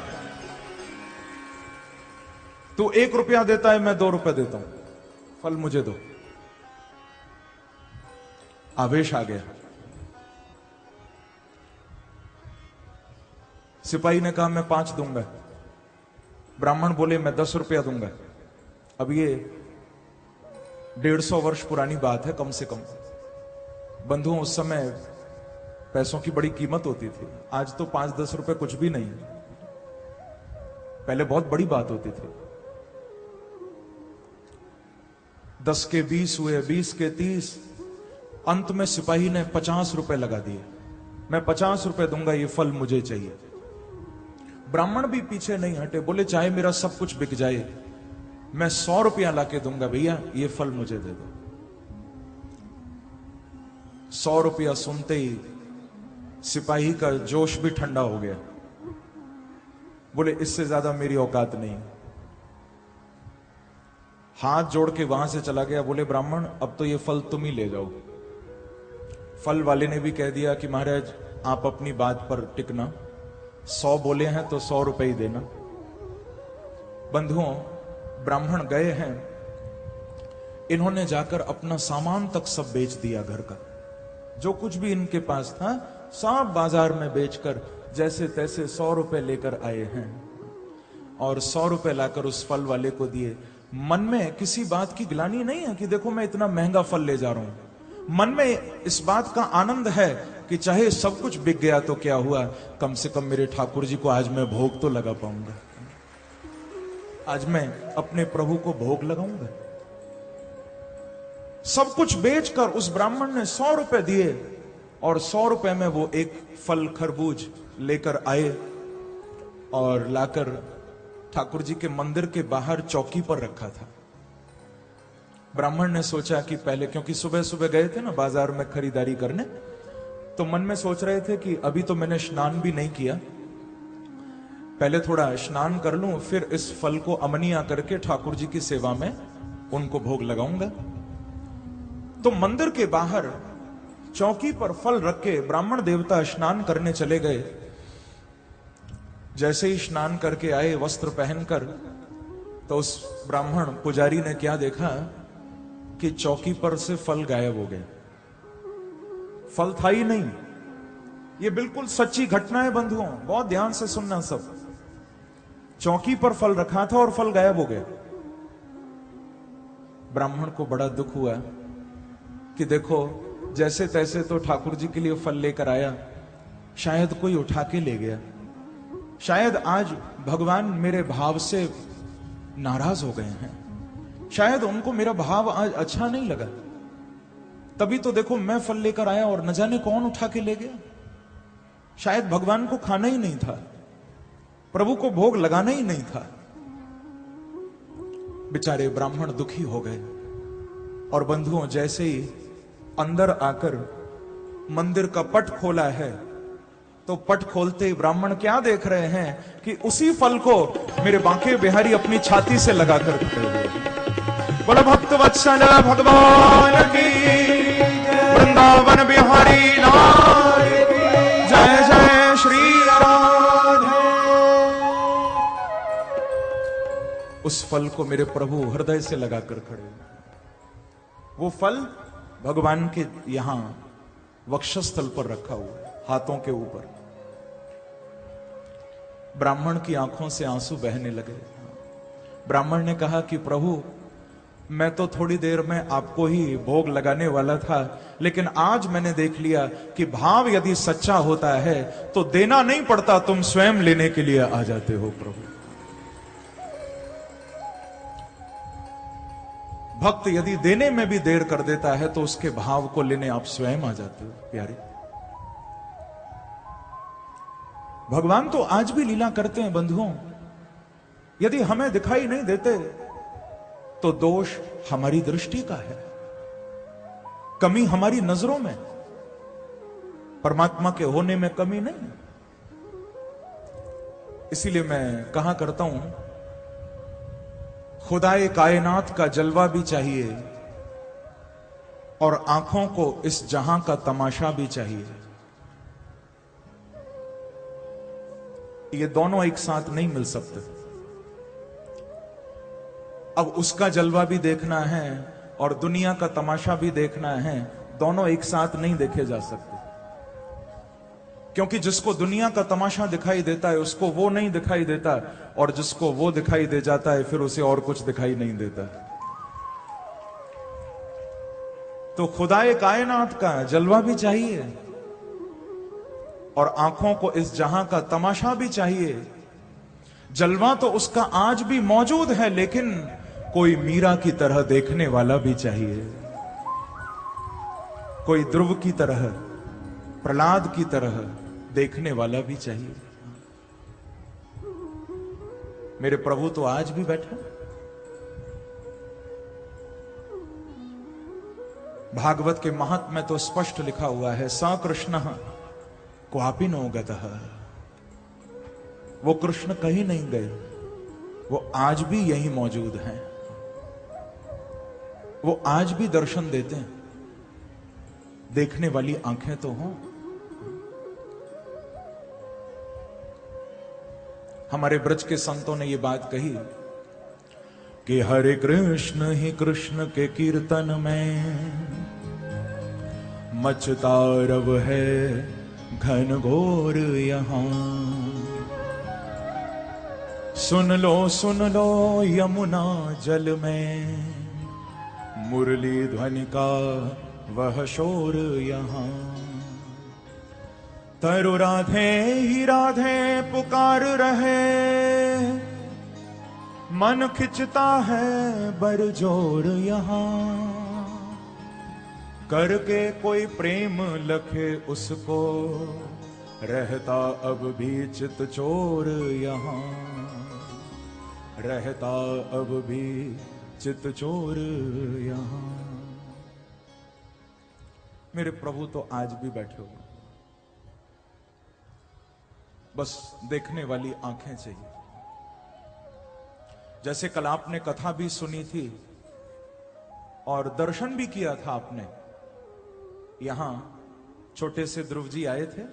तू 1 रुपया देता है, मैं 2 रुपए देता हूं, फल मुझे दो। आवेश आ गया। सिपाही ने कहा मैं 5 दूंगा, ब्राह्मण बोले मैं 10 रुपया दूंगा। अब ये 150 वर्ष पुरानी बात है कम से कम। बंधुओं उस समय पैसों की बड़ी कीमत होती थी, आज तो 5-10 रुपए कुछ भी नहीं, पहले बहुत बड़ी बात होती थी। 10 के 20 हुए, 20 के 30, अंत में सिपाही ने 50 रुपए लगा दिए, मैं 50 रुपए दूंगा, ये फल मुझे चाहिए। ब्राह्मण भी पीछे नहीं हटे, बोले चाहे मेरा सब कुछ बिक जाए, मैं 100 रुपया लाके दूंगा, भैया ये फल मुझे दे दो। 100 रुपया सुनते ही सिपाही का जोश भी ठंडा हो गया, बोले इससे ज्यादा मेरी औकात नहीं। हाथ जोड़ के वहां से चला गया, बोले ब्राह्मण अब तो ये फल तुम ही ले जाओ। फल वाले ने भी कह दिया कि महाराज आप अपनी बात पर टिकना, 100 बोले हैं तो 100 रुपए ही देना। बंधुओं ब्राह्मण गए हैं, इन्होंने जाकर अपना सामान तक सब बेच दिया, घर का जो कुछ भी इनके पास था सब बाजार में बेचकर जैसे तैसे 100 रुपए लेकर आए हैं और 100 रुपए लाकर उस फल वाले को दिए। मन में किसी बात की गिलानी नहीं है कि देखो मैं इतना महंगा फल ले जा रहा हूं, मन में इस बात का आनंद है कि चाहे सब कुछ बिक गया तो क्या हुआ, कम से कम मेरे ठाकुर जी को आज मैं भोग तो लगा पाऊंगा, आज मैं अपने प्रभु को भोग लगाऊंगा। सब कुछ बेचकर उस ब्राह्मण ने 100 रुपए दिए और 100 रुपए में वो एक फल खरबूज लेकर आए और लाकर ठाकुर जी के मंदिर के बाहर चौकी पर रखा था। ब्राह्मण ने सोचा कि पहले, क्योंकि सुबह सुबह गए थे ना बाजार में खरीदारी करने, तो मन में सोच रहे थे कि अभी तो मैंने स्नान भी नहीं किया, पहले थोड़ा स्नान कर लूं, फिर इस फल को अमनिया करके ठाकुर जी की सेवा में उनको भोग लगाऊंगा। तो मंदिर के बाहर चौकी पर फल रख के ब्राह्मण देवता स्नान करने चले गए। जैसे ही स्नान करके आए वस्त्र पहनकर, तो उस ब्राह्मण पुजारी ने क्या देखा कि चौकी पर से फल गायब हो गए। फल था ही नहीं। ये बिल्कुल सच्ची घटना है बंधुओं, बहुत ध्यान से सुनना सब। चौकी पर फल रखा था और फल गायब हो गए। ब्राह्मण को बड़ा दुख हुआ कि देखो जैसे तैसे तो ठाकुर जी के लिए फल लेकर आया, शायद कोई उठा के ले गया, शायद आज भगवान मेरे भाव से नाराज हो गए हैं, शायद उनको मेरा भाव आज अच्छा नहीं लगा, तभी तो देखो मैं फल लेकर आया और न जाने कौन उठा के ले गया। शायद भगवान को खाना ही नहीं था, प्रभु को भोग लगाना ही नहीं था। बेचारे ब्राह्मण दुखी हो गए। और बंधुओं, जैसे ही अंदर आकर मंदिर का पट खोला है, तो पट खोलते ही ब्राह्मण क्या देख रहे हैं कि उसी फल को मेरे बांके बिहारी अपनी छाती से लगाकर खड़े हुए। बोलो भक्त वत्सल भगवान की, वृंदावन बिहारी लाल की, जय जय श्री राधे। उस फल को मेरे प्रभु हृदय से लगाकर खड़े। वो फल भगवान के यहां वक्षस्थल पर रखा हुआ है, हाथों के ऊपर। ब्राह्मण की आंखों से आंसू बहने लगे। ब्राह्मण ने कहा कि प्रभु, मैं तो थोड़ी देर में आपको ही भोग लगाने वाला था, लेकिन आज मैंने देख लिया कि भाव यदि सच्चा होता है तो देना नहीं पड़ता, तुम स्वयं लेने के लिए आ जाते हो प्रभु। भक्त यदि देने में भी देर कर देता है तो उसके भाव को लेने आप स्वयं आ जाते हो प्यारे। भगवान तो आज भी लीला करते हैं बंधुओं। यदि हमें दिखाई नहीं देते तो दोष हमारी दृष्टि का है, कमी हमारी नजरों में, परमात्मा के होने में कमी नहीं। इसीलिए मैं कहा करता हूं, खुदाए कायनात का जलवा भी चाहिए और आंखों को इस जहां का तमाशा भी चाहिए। ये दोनों एक साथ नहीं मिल सकते। अब उसका जलवा भी देखना है और दुनिया का तमाशा भी देखना है, दोनों एक साथ नहीं देखे जा सकते। क्योंकि जिसको दुनिया का तमाशा दिखाई देता है उसको वो नहीं दिखाई देता, और जिसको वो दिखाई दे जाता है फिर उसे और कुछ दिखाई नहीं देता। तो खुदाए कायनात का जलवा भी चाहिए और आंखों को इस जहां का तमाशा भी चाहिए। जलवा तो उसका आज भी मौजूद है, लेकिन कोई मीरा की तरह देखने वाला भी चाहिए, कोई ध्रुव की तरह, प्रहलाद की तरह देखने वाला भी चाहिए। मेरे प्रभु तो आज भी बैठे। भागवत के महात्म्य में तो स्पष्ट लिखा हुआ है, स कृष्ण क्वापि नो गतः। वो कृष्ण कहीं नहीं गए, वो आज भी यही मौजूद हैं, वो आज भी दर्शन देते हैं। देखने वाली आंखें तो हों। हमारे ब्रज के संतों ने ये बात कही कि हरे कृष्ण ही कृष्ण के कीर्तन में मचता रव है घन घोर यहां। सुन लो यमुना जल में मुरली ध्वनि का वह शोर यहां। तरु राधे ही राधे पुकार रहे, मन खिंचता है बरजोर यहां। करके कोई प्रेम लखे उसको, रहता अब भी चित चोर यहां। रहता अब भी चित चोर यहां। मेरे प्रभु तो आज भी बैठे हुए, बस देखने वाली आंखें चाहिए। जैसे कल आपने कथा भी सुनी थी और दर्शन भी किया था आपने। यहां छोटे से ध्रुव जी आए थे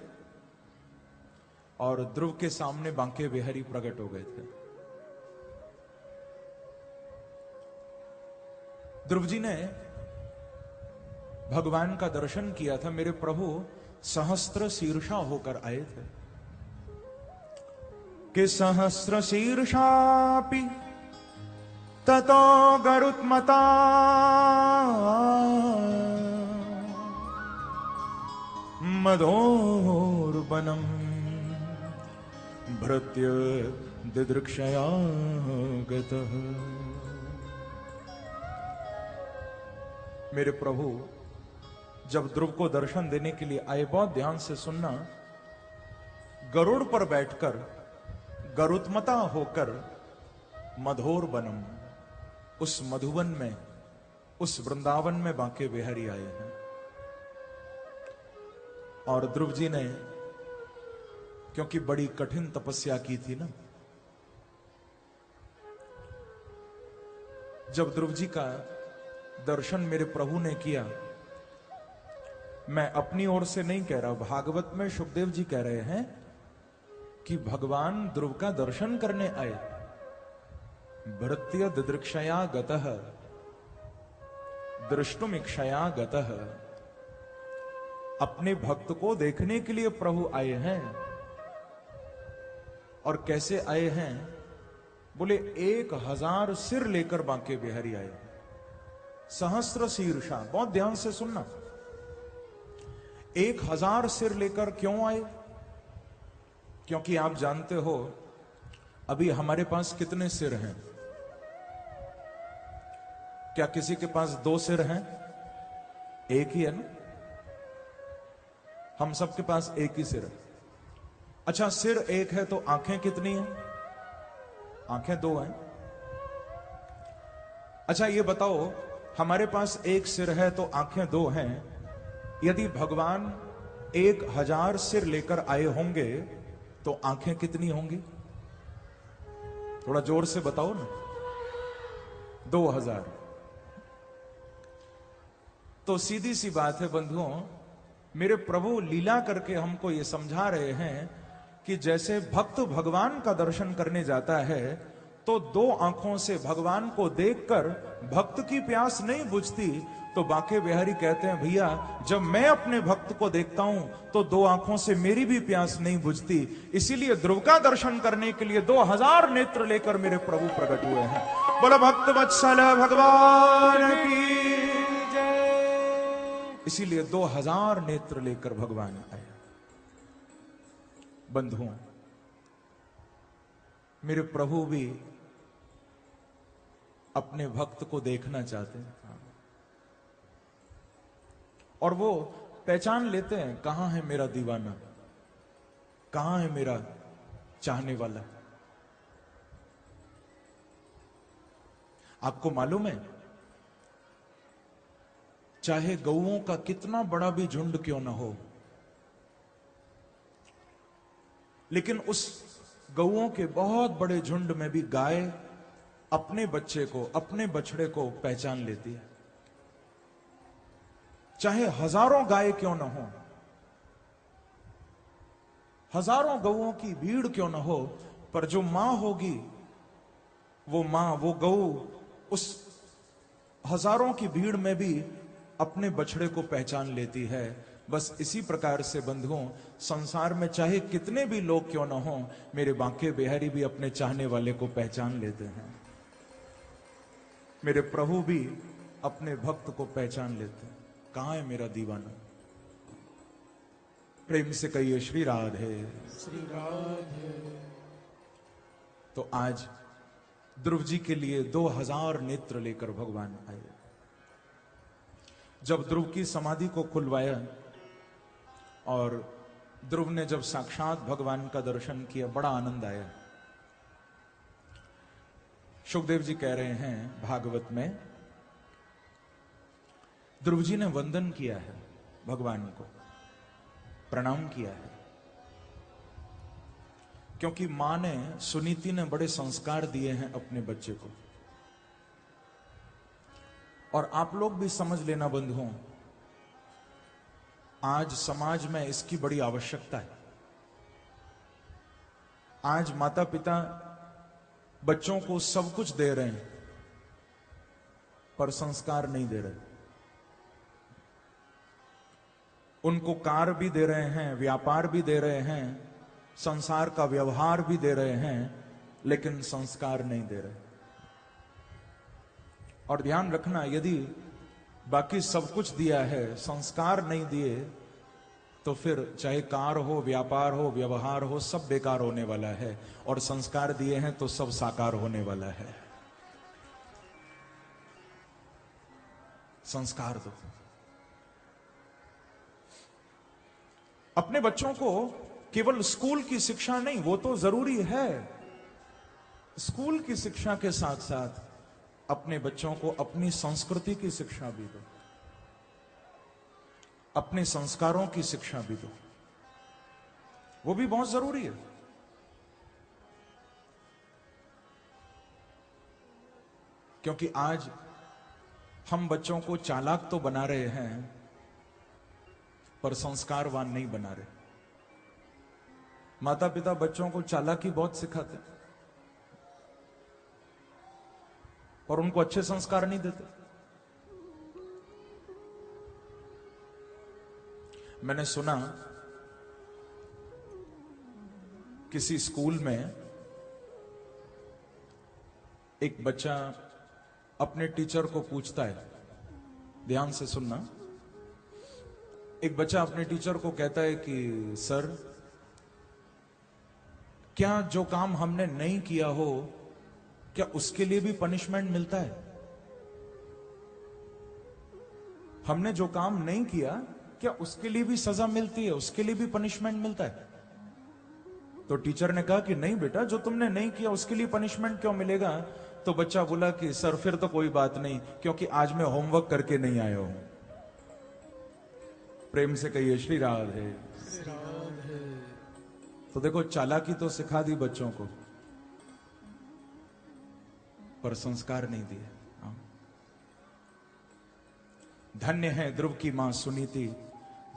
और ध्रुव के सामने बांके बिहारी प्रकट हो गए थे। ध्रुव जी ने भगवान का दर्शन किया था, मेरे प्रभु सहस्त्र शीर्षा होकर आए थे कि सहस्त्र शीर्षापि ततो गरुत्मता मधोर्बनम भृत्य दिदृक्षया गतः। मेरे प्रभु जब ध्रुव को दर्शन देने के लिए आए, बहुत ध्यान से सुनना, गरुड़ पर बैठकर गरुत्मता होकर मधोर बनम, उस मधुवन में, उस वृंदावन में बांके बिहारी आए हैं। और ध्रुव जी ने क्योंकि बड़ी कठिन तपस्या की थी ना, जब ध्रुव जी का दर्शन मेरे प्रभु ने किया, मैं अपनी ओर से नहीं कह रहा, भागवत में सुखदेव जी कह रहे हैं कि भगवान ध्रुव का दर्शन करने आए। भृत्य दिदृक्षया गतः दृष्टुमिक्षया गतः, अपने भक्त को देखने के लिए प्रभु आए हैं। और कैसे आए हैं? बोले 1000 सिर लेकर बांके बिहारी आए। सहस्त्र शीर्षा, बहुत ध्यान से सुनना, 1000 सिर लेकर क्यों आए? क्योंकि आप जानते हो अभी हमारे पास कितने सिर हैं? क्या किसी के पास 2 सिर हैं? एक ही है ना? हम सबके पास एक ही सिर है। अच्छा, सिर एक है तो आंखें कितनी हैं? आंखें 2 हैं। अच्छा ये बताओ, हमारे पास एक सिर है तो आंखें 2 हैं, यदि भगवान 1000 सिर लेकर आए होंगे तो आंखें कितनी होंगी? थोड़ा जोर से बताओ ना। 2000। तो सीधी सी बात है बंधुओं, मेरे प्रभु लीला करके हमको ये समझा रहे हैं कि जैसे भक्त भगवान का दर्शन करने जाता है तो 2 आंखों से भगवान को देखकर भक्त की प्यास नहीं बुझती, तो बांके बिहारी कहते हैं भैया जब मैं अपने भक्त को देखता हूं तो 2 आंखों से मेरी भी प्यास नहीं बुझती। इसीलिए ध्रुव का दर्शन करने के लिए 2000 नेत्र लेकर मेरे प्रभु प्रकट हुए हैं। बोलो भक्त वत्सल भगवान की जय। इसीलिए 2000 नेत्र लेकर भगवान आए। बंधुओं, मेरे प्रभु भी अपने भक्त को देखना चाहते हैं और वो पहचान लेते हैं कहां है मेरा दीवाना, कहां है मेरा चाहने वाला। आपको मालूम है, चाहे गौओं का कितना बड़ा भी झुंड क्यों ना हो, लेकिन उस गौओं के बहुत बड़े झुंड में भी गाय अपने बच्चे को, अपने बछड़े को पहचान लेती है। चाहे हजारों गाय क्यों ना हो, हजारों गौओं की भीड़ क्यों ना हो, पर जो मां होगी वो मां, वो गऊ उस हजारों की भीड़ में भी अपने बछड़े को पहचान लेती है। बस इसी प्रकार से बंधुओं, संसार में चाहे कितने भी लोग क्यों ना हो, मेरे बांके बिहारी भी अपने चाहने वाले को पहचान लेते हैं। मेरे प्रभु भी अपने भक्त को पहचान लेते हैं। कहां है मेरा दीवाना? प्रेम से कहिए श्री राधे श्री राधे। तो आज ध्रुव जी के लिए 2000 नेत्र लेकर भगवान आए। जब ध्रुव की समाधि को खुलवाया और ध्रुव ने जब साक्षात भगवान का दर्शन किया, बड़ा आनंद आया। सुखदेव जी कह रहे हैं भागवत में, ध्रुव जी ने वंदन किया है भगवान को, प्रणाम किया है, क्योंकि मां ने, सुनीति ने बड़े संस्कार दिए हैं अपने बच्चे को। और आप लोग भी समझ लेना बंधुओं, आज समाज में इसकी बड़ी आवश्यकता है। आज माता पिता बच्चों को सब कुछ दे रहे हैं पर संस्कार नहीं दे रहे। उनको कार भी दे रहे हैं, व्यापार भी दे रहे हैं, संसार का व्यवहार भी दे रहे हैं, लेकिन संस्कार नहीं दे रहे। और ध्यान रखना, यदि बाकी सब कुछ दिया है, संस्कार नहीं दिए, तो फिर चाहे कार हो, व्यापार हो, व्यवहार हो, सब बेकार होने वाला है। और संस्कार दिए हैं तो सब साकार होने वाला है। संस्कार दो। अपने बच्चों को केवल स्कूल की शिक्षा नहीं, वो तो जरूरी है, स्कूल की शिक्षा के साथ साथ अपने बच्चों को अपनी संस्कृति की शिक्षा भी दो, अपने संस्कारों की शिक्षा भी दो, वो भी बहुत जरूरी है। क्योंकि आज हम बच्चों को चालाक तो बना रहे हैं, पर संस्कारवान नहीं बना रहे। माता पिता बच्चों को चालाकी बहुत सिखाते हैं और उनको अच्छे संस्कार नहीं देते। मैंने सुना किसी स्कूल में एक बच्चा अपने टीचर को पूछता है, ध्यान से सुनना, एक बच्चा अपने टीचर को कहता है कि सर, क्या जो काम हमने नहीं किया हो, क्या उसके लिए भी पनिशमेंट मिलता है? हमने जो काम नहीं किया, क्या उसके लिए भी सजा मिलती है, उसके लिए भी पनिशमेंट मिलता है? तो टीचर ने कहा कि नहीं बेटा, जो तुमने नहीं किया उसके लिए पनिशमेंट क्यों मिलेगा? तो बच्चा बोला कि सर फिर तो कोई बात नहीं, क्योंकि आज मैं होमवर्क करके नहीं आया हूं। प्रेम से कहिए श्री राधे। तो देखो, चालाकी तो सिखा दी बच्चों को, पर संस्कार नहीं दिए। धन्य है ध्रुव की मां सुनीति,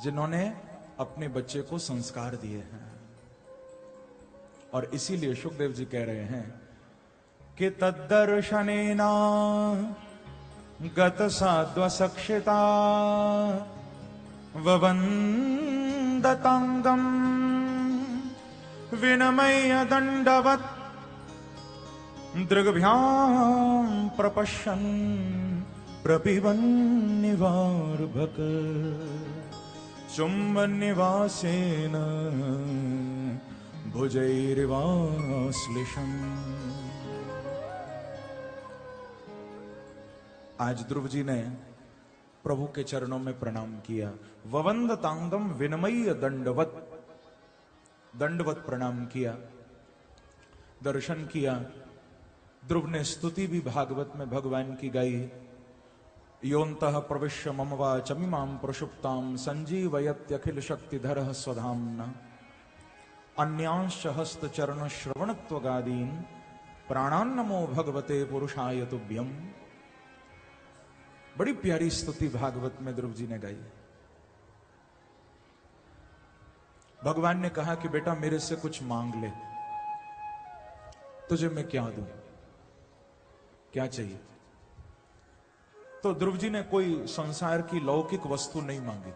जिन्होंने अपने बच्चे को संस्कार दिए हैं। और इसीलिए सुखदेव जी कह रहे हैं कि तद्दर्शनेना गत साध्वसक्षिता ववन्दतांगम विनमय दंडवत् दृग्भ्यां प्रपश्यन् प्रपिबन्निवार्भक चुम्बन्निवासेन भुजैर्वाश्लिषम्। आज ध्रुव जी ने प्रभु के चरणों में प्रणाम किया। ववन्दतांगम विनमय्य दंडवत, दंडवत प्रणाम किया, दर्शन किया। ध्रुव ने स्तुति भी भागवत में भगवान की गाई। योऽन्तः प्रविश्य मम वाचमिमां प्रसुप्तां संजीवयत्यखिल शक्तिधरः स्वधाम्ना अन्यांश्च हस्तचरण श्रवणत्वगादीन् प्राणान्नमो भगवते पुरुषाय तुभ्यम्। बड़ी प्यारी स्तुति भागवत में ध्रुव जी ने गाई। भगवान ने कहा कि बेटा मेरे से कुछ मांग ले, तुझे मैं क्या दूं, क्या चाहिए? तो ध्रुव जी ने कोई संसार की लौकिक वस्तु नहीं मांगी।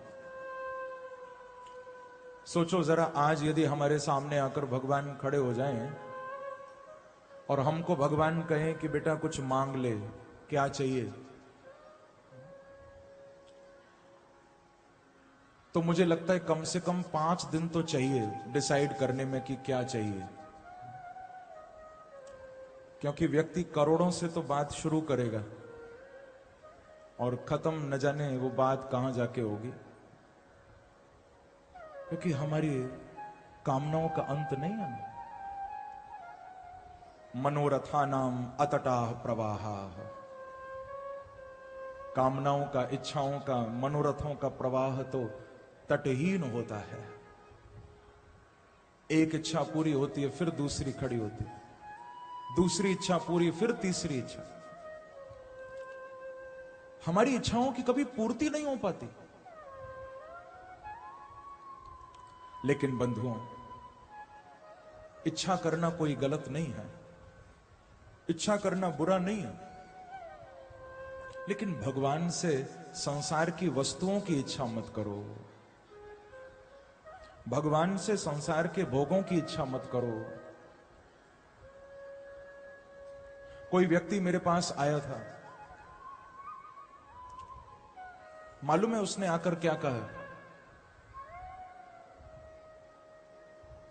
सोचो जरा, आज यदि हमारे सामने आकर भगवान खड़े हो जाएं और हमको भगवान कहें कि बेटा कुछ मांग ले, क्या चाहिए? तो मुझे लगता है कम से कम 5 दिन तो चाहिए डिसाइड करने में कि क्या चाहिए। क्योंकि व्यक्ति करोड़ों से तो बात शुरू करेगा और खत्म न जाने वो बात कहां जाके होगी, क्योंकि हमारी कामनाओं का अंत नहीं है। मनोरथानाम अतटाह प्रवाहाः, कामनाओं का, इच्छाओं का, मनोरथों का प्रवाह तो तटहीन होता है। एक इच्छा पूरी होती है, फिर दूसरी खड़ी होती है, दूसरी इच्छा पूरी, फिर तीसरी इच्छा। हमारी इच्छाओं की कभी पूर्ति नहीं हो पाती। लेकिन बंधुओं, इच्छा करना कोई गलत नहीं है, इच्छा करना बुरा नहीं है, लेकिन भगवान से संसार की वस्तुओं की इच्छा मत करो। भगवान से संसार के भोगों की इच्छा मत करो। कोई व्यक्ति मेरे पास आया था, मालूम है उसने आकर क्या कहा?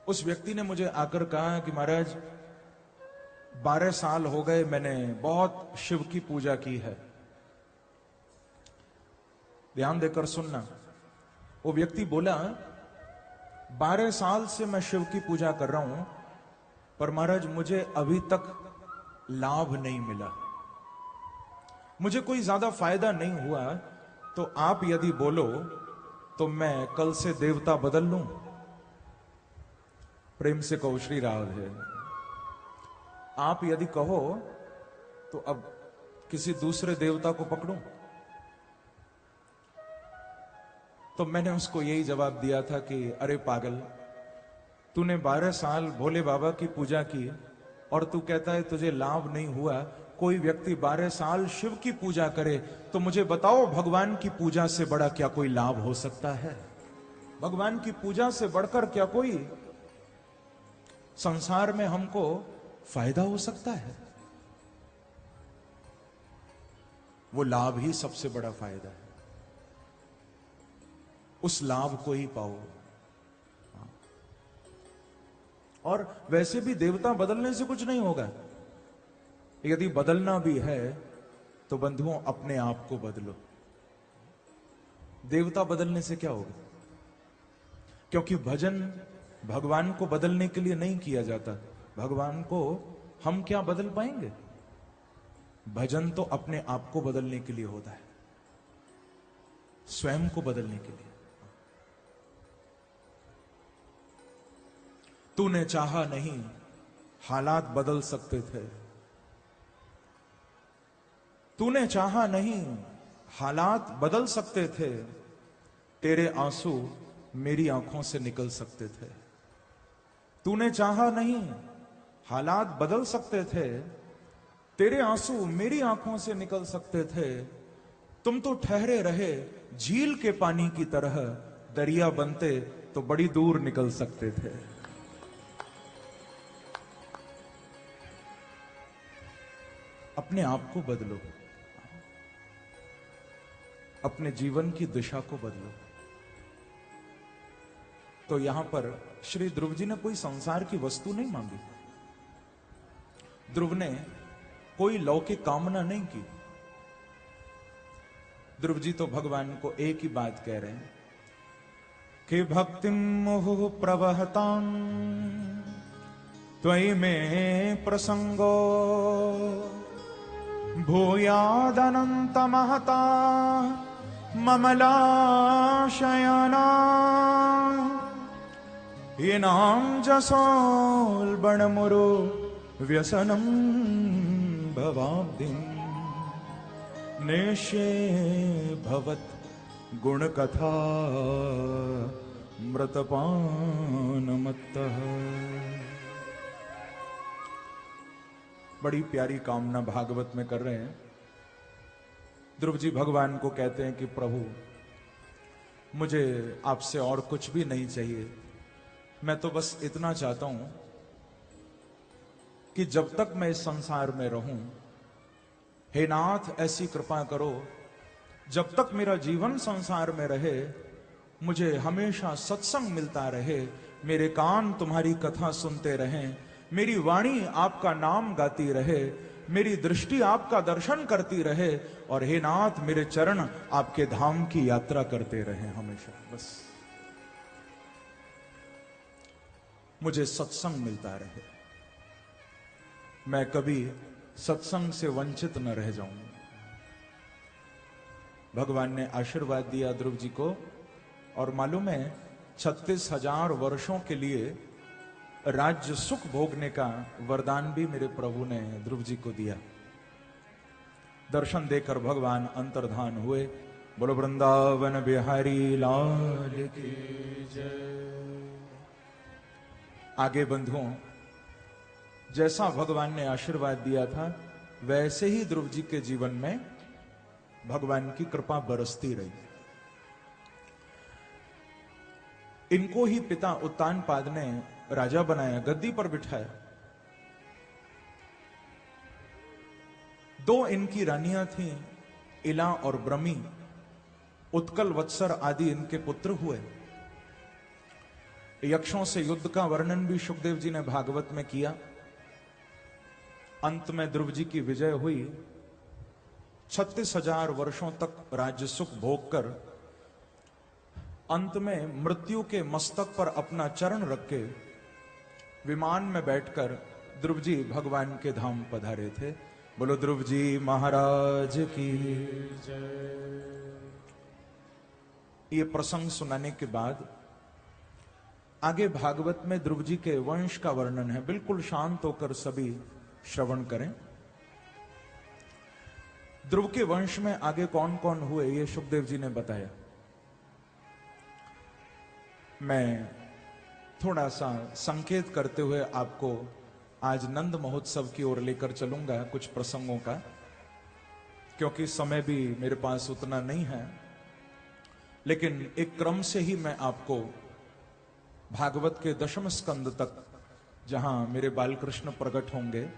उस व्यक्ति ने मुझे आकर कहा कि महाराज 12 साल हो गए मैंने बहुत शिव की पूजा की है। ध्यान देकर सुनना। वो व्यक्ति बोला 12 साल से मैं शिव की पूजा कर रहा हूं, पर महाराज मुझे अभी तक लाभ नहीं मिला, मुझे कोई ज्यादा फायदा नहीं हुआ। तो आप यदि बोलो तो मैं कल से देवता बदल लूं? प्रेम से कहो श्री राधे। आप यदि कहो तो अब किसी दूसरे देवता को पकड़ूं? तो मैंने उसको यही जवाब दिया था कि अरे पागल, तूने 12 साल भोले बाबा की पूजा की और तू कहता है तुझे लाभ नहीं हुआ। कोई व्यक्ति 12 साल शिव की पूजा करे तो मुझे बताओ भगवान की पूजा से बड़ा क्या कोई लाभ हो सकता है? भगवान की पूजा से बढ़कर क्या कोई संसार में हमको फायदा हो सकता है? वो लाभ ही सबसे बड़ा फायदा है, उस लाभ को ही पाओ। और वैसे भी देवता बदलने से कुछ नहीं होगा। यदि बदलना भी है तो बंधुओं अपने आप को बदलो। देवता बदलने से क्या होगा? क्योंकि भजन भगवान को बदलने के लिए नहीं किया जाता। भगवान को हम क्या बदल पाएंगे? भजन तो अपने आप को बदलने के लिए होता है, स्वयं को बदलने के लिए। तूने चाहा नहीं हालात बदल सकते थे, तूने चाहा नहीं हालात बदल सकते थे, तेरे आंसू मेरी आंखों से निकल सकते थे। तूने चाहा नहीं हालात बदल सकते थे, तेरे आंसू मेरी आंखों से निकल सकते थे। तुम तो ठहरे रहे झील के पानी की तरह, दरिया बनते तो बड़ी दूर निकल सकते थे। अपने आप को बदलो, अपने जीवन की दिशा को बदलो। तो यहां पर श्री ध्रुव जी ने कोई संसार की वस्तु नहीं मांगी। ध्रुव ने कोई लौकिक कामना नहीं की। ध्रुव जी तो भगवान को एक ही बात कह रहे हैं कि भक्तिम मुहुः प्रवहतां त्वयि में प्रसंगो भूयादनंत महता ममलाशयाना येनां जसोल्बणमुरु व्यसनं भवाब्धिं नेष्ये भवत् गुणकथा मृतपानमत्तः। बड़ी प्यारी कामना भागवत में कर रहे हैं। ध्रुव जी भगवान को कहते हैं कि प्रभु मुझे आपसे और कुछ भी नहीं चाहिए, मैं तो बस इतना चाहता हूं कि जब तक मैं इस संसार में रहूं, हे नाथ ऐसी कृपा करो जब तक मेरा जीवन संसार में रहे मुझे हमेशा सत्संग मिलता रहे, मेरे कान तुम्हारी कथा सुनते रहें, मेरी वाणी आपका नाम गाती रहे, मेरी दृष्टि आपका दर्शन करती रहे, और हे नाथ मेरे चरण आपके धाम की यात्रा करते रहे हमेशा। बस मुझे सत्संग मिलता रहे, मैं कभी सत्संग से वंचित न रह जाऊं। भगवान ने आशीर्वाद दिया ध्रुव जी को, और मालूम है 36,000 वर्षों के लिए राज्य सुख भोगने का वरदान भी मेरे प्रभु ने ध्रुव जी को दिया। दर्शन देकर भगवान अंतर्धान हुए। बोलो वृंदावन बिहारी लाल की जय। आगे बंधुओं, जैसा भगवान ने आशीर्वाद दिया था वैसे ही ध्रुव जी के जीवन में भगवान की कृपा बरसती रही। इनको ही पिता उत्तानपाद ने राजा बनाया, गद्दी पर बिठाया। 2 इनकी रानियां थीं, इला और ब्रह्मी। उत्कल, वत्सर आदि इनके पुत्र हुए। यक्षों से युद्ध का वर्णन भी सुखदेव जी ने भागवत में किया। अंत में ध्रुव जी की विजय हुई। 36,000 वर्षों तक राज्य सुख भोग कर अंत में मृत्यु के मस्तक पर अपना चरण रख के विमान में बैठकर ध्रुव जी भगवान के धाम पधारे थे। बोलो ध्रुव जी महाराज की जय। ये प्रसंग सुनाने के बाद आगे भागवत में ध्रुव जी के वंश का वर्णन है। बिल्कुल शांत होकर सभी श्रवण करें। ध्रुव के वंश में आगे कौन कौन हुए ये सुखदेव जी ने बताया। मैं थोड़ा सा संकेत करते हुए आपको आज नंद महोत्सव की ओर लेकर चलूंगा कुछ प्रसंगों का, क्योंकि समय भी मेरे पास उतना नहीं है। लेकिन एक क्रम से ही मैं आपको भागवत के 10वें स्कंद तक, जहां मेरे बालकृष्ण प्रकट होंगे,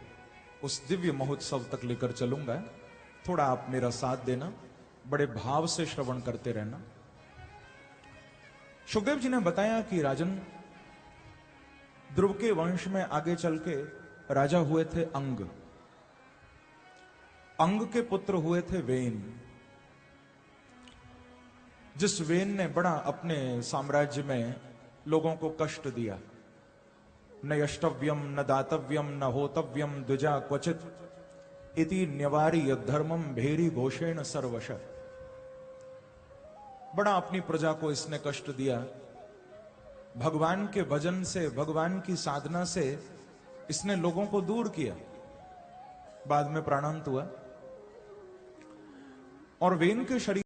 उस दिव्य महोत्सव तक लेकर चलूंगा। थोड़ा आप मेरा साथ देना, बड़े भाव से श्रवण करते रहना। सुखदेव जी ने बताया कि राजन, ध्रुव के वंश में आगे चल के राजा हुए थे अंग। अंग के पुत्र हुए थे वेन। जिस वेन ने बड़ा अपने साम्राज्य में लोगों को कष्ट दिया। न यष्टव्यम न दातव्यम न होतव्यम द्विजा क्वचित इति न्यवारी धर्मम भेरी घोषेण सर्वश। बड़ा अपनी प्रजा को इसने कष्ट दिया। भगवान के भजन से, भगवान की साधना से इसने लोगों को दूर किया। बाद में प्राणांत हुआ और वेन के शरीर